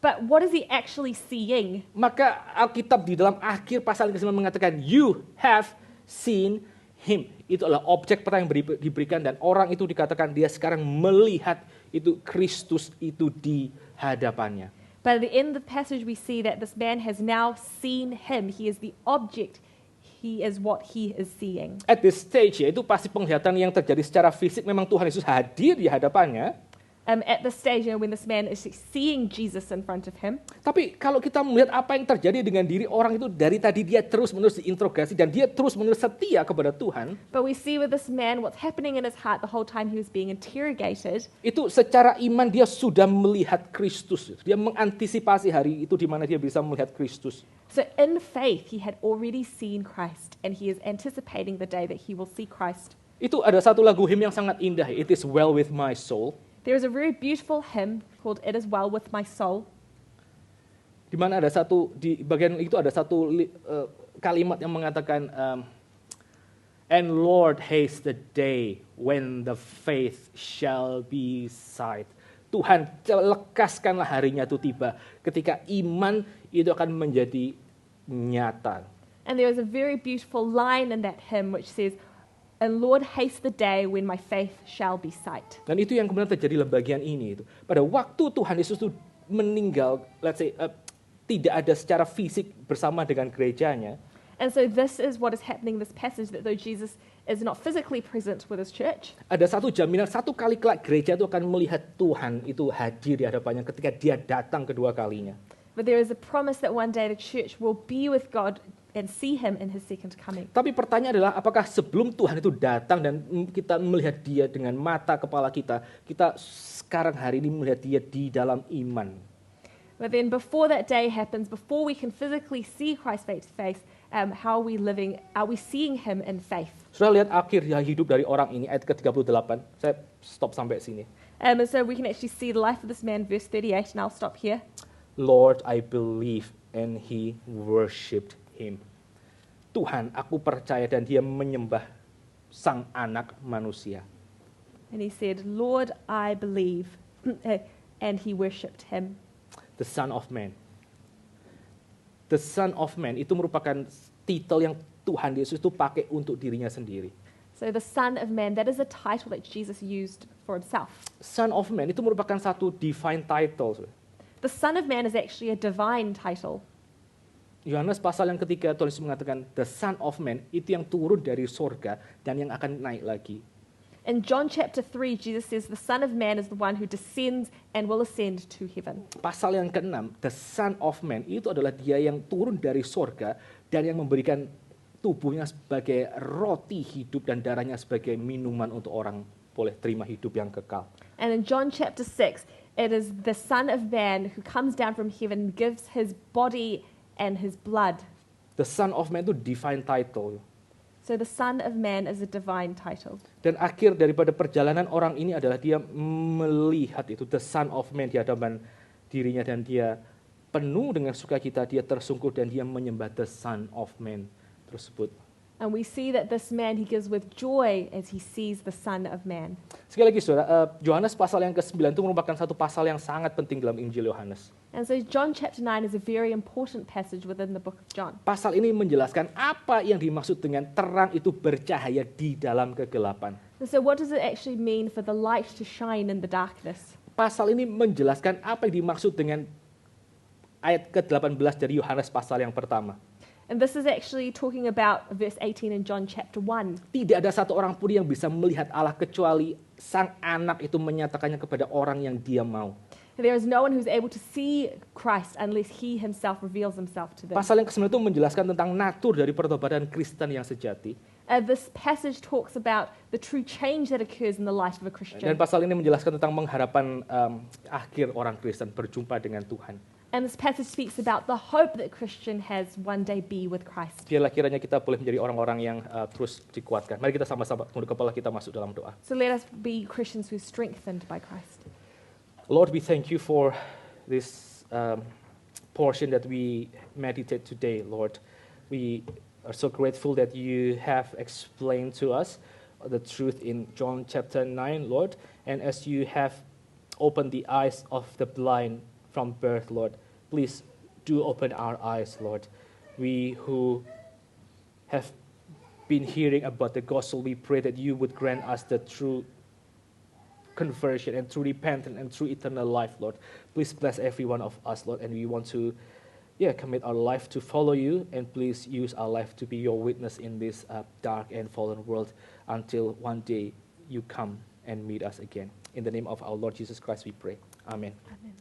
Speaker 2: But what is he actually seeing?
Speaker 1: Maka Alkitab di dalam akhir pasal ke-9 mengatakan, you have seen him. Itu adalah objek pertama yang diberikan dan orang itu dikatakan dia sekarang melihat itu Kristus itu di hadapannya.
Speaker 2: But at the end of the passage we see that this man has now seen him. He is the object. He is what he is seeing.
Speaker 1: At this stage, ya, itu pasti penglihatan yang terjadi secara fisik, memang Tuhan Yesus hadir di hadapannya.
Speaker 2: At the stage when this man is seeing Jesus in front of him.
Speaker 1: Tapi kalau kita melihat apa yang terjadi dengan diri orang itu, dari tadi dia terus-menerus diinterogasi dan dia terus-menerus setia kepada Tuhan.
Speaker 2: But we see with this man what's happening in his heart the whole time he was being interrogated.
Speaker 1: Itu secara iman dia sudah melihat Kristus. Dia mengantisipasi hari itu di mana dia bisa melihat Kristus.
Speaker 2: So in faith he had already seen Christ and he is anticipating the day that he will see Christ.
Speaker 1: Itu ada satu lagu hymn yang sangat indah, It is Well With My Soul.
Speaker 2: There is a very beautiful hymn called It Is Well With My Soul.
Speaker 1: Di mana ada satu, di bagian itu ada satu kalimat yang mengatakan, and Lord haste the day when the faith shall be sight. Tuhan, lekaskanlah harinya itu tiba, ketika iman itu akan menjadi nyata.
Speaker 2: And there is a very beautiful line in that hymn which says, and Lord haste the day when my faith shall be sight.
Speaker 1: Dan itu yang kemudian terjadi dalam bagian ini. Pada waktu Tuhan Yesus itu meninggal, let's say, tidak ada secara fisik bersama dengan gerejanya.
Speaker 2: And so this is what is happening in this passage, that though Jesus is not physically present with his church,
Speaker 1: Ada satu jaminan, satu kali kelak gereja itu akan melihat Tuhan itu hadir di hadapannya ketika dia datang kedua kalinya.
Speaker 2: but there is a promise that one day the church will be with God and see him in his second coming.
Speaker 1: Tapi pertanyaan adalah, apakah sebelum Tuhan itu datang dan kita melihat dia dengan mata kepala kita sekarang hari ini melihat dia di dalam iman?
Speaker 2: But then before that day happens, before we can physically see Christ face to face, how are we living? Are we seeing him in faith?
Speaker 1: Sudah lihat akhir hidup dari orang ini, ayat ke-38. Saya stop sampai sini.
Speaker 2: And so we can actually see the life of this man, verse 38, and I'll stop here.
Speaker 1: Lord, I believe, and he worshipped him. Tuhan, aku percaya, dan dia menyembah sang anak manusia.
Speaker 2: And he said, Lord, I believe, and he worshipped him.
Speaker 1: The Son of Man. The Son of Man itu merupakan titel yang Tuhan Yesus itu pakai untuk dirinya sendiri.
Speaker 2: So the Son of Man, that is a title that Jesus used for himself.
Speaker 1: Son of Man itu merupakan satu divine title.
Speaker 2: The Son of Man is actually a divine title.
Speaker 1: Yohanes pasal yang ketiga Tuhan Yesus mengatakan the Son of Man itu yang turun dari sorga dan yang akan naik lagi.
Speaker 2: In John chapter 3, Jesus says the Son of Man is the one who descends and will ascend to heaven.
Speaker 1: Pasal yang ke-6, the Son of Man itu adalah dia yang turun dari sorga dan yang memberikan tubuhnya sebagai roti hidup dan darahnya sebagai minuman untuk orang boleh terima hidup yang kekal.
Speaker 2: And in John chapter 6, it is the Son of Man who comes down from heaven, gives his body and his blood.
Speaker 1: The Son of Man itu divine title.
Speaker 2: So the Son of Man is a divine title.
Speaker 1: Dan akhir daripada perjalanan orang ini adalah dia melihat itu the Son of Man di hadapan dirinya dan dia penuh dengan sukacita, dia tersungkur dan dia menyembah the Son of Man tersebut.
Speaker 2: And we see that this man, he gives with joy as he sees the Son of Man.
Speaker 1: Sekali lagi saudara, Yohanes pasal yang ke-9 itu merupakan satu pasal yang sangat penting dalam Injil Yohanes.
Speaker 2: And so John chapter 9 is a very important passage within the book of John.
Speaker 1: Pasal ini menjelaskan apa yang dimaksud dengan terang itu bercahaya di dalam kegelapan.
Speaker 2: And so what does it actually mean for the light to shine in the darkness?
Speaker 1: Pasal ini menjelaskan apa yang dimaksud dengan ayat ke-18 dari Yohanes pasal yang pertama.
Speaker 2: And this is actually talking about verse 18 in John chapter 1.
Speaker 1: Tidak ada satu orang pun yang bisa melihat Allah kecuali sang anak itu menyatakannya kepada orang yang dia mau.
Speaker 2: There is no one who's able to see Christ unless he himself reveals himself to them.
Speaker 1: Pasal yang ke-9 itu menjelaskan tentang natur dari pertobatan Kristen yang sejati.
Speaker 2: This passage talks about the true change that occurs in the life of a Christian.
Speaker 1: Dan pasal ini menjelaskan tentang pengharapan akhir orang Kristen berjumpa dengan Tuhan.
Speaker 2: And this passage speaks about the hope that Christian has one day be with Christ.
Speaker 1: Biarlah kiranya kita boleh menjadi orang-orang yang terus dikuatkan. Mari kita sama-sama tunduk kepala kita masuk dalam doa.
Speaker 2: So let us be Christians who are strengthened by Christ.
Speaker 1: Lord, we thank you for this portion that we meditate today, Lord. We are so grateful that you have explained to us the truth in John chapter 9, Lord. And as you have opened the eyes of the blind from birth, Lord, please do open our eyes, Lord. We who have been hearing about the gospel, we pray that you would grant us the true conversion and true repentance and true eternal life, Lord. Please bless every one of us, Lord, and we want to commit our life to follow you, and please use our life to be your witness in this dark and fallen world until one day you come and meet us again. In the name of our Lord Jesus Christ we pray. Amen.
Speaker 2: Amen.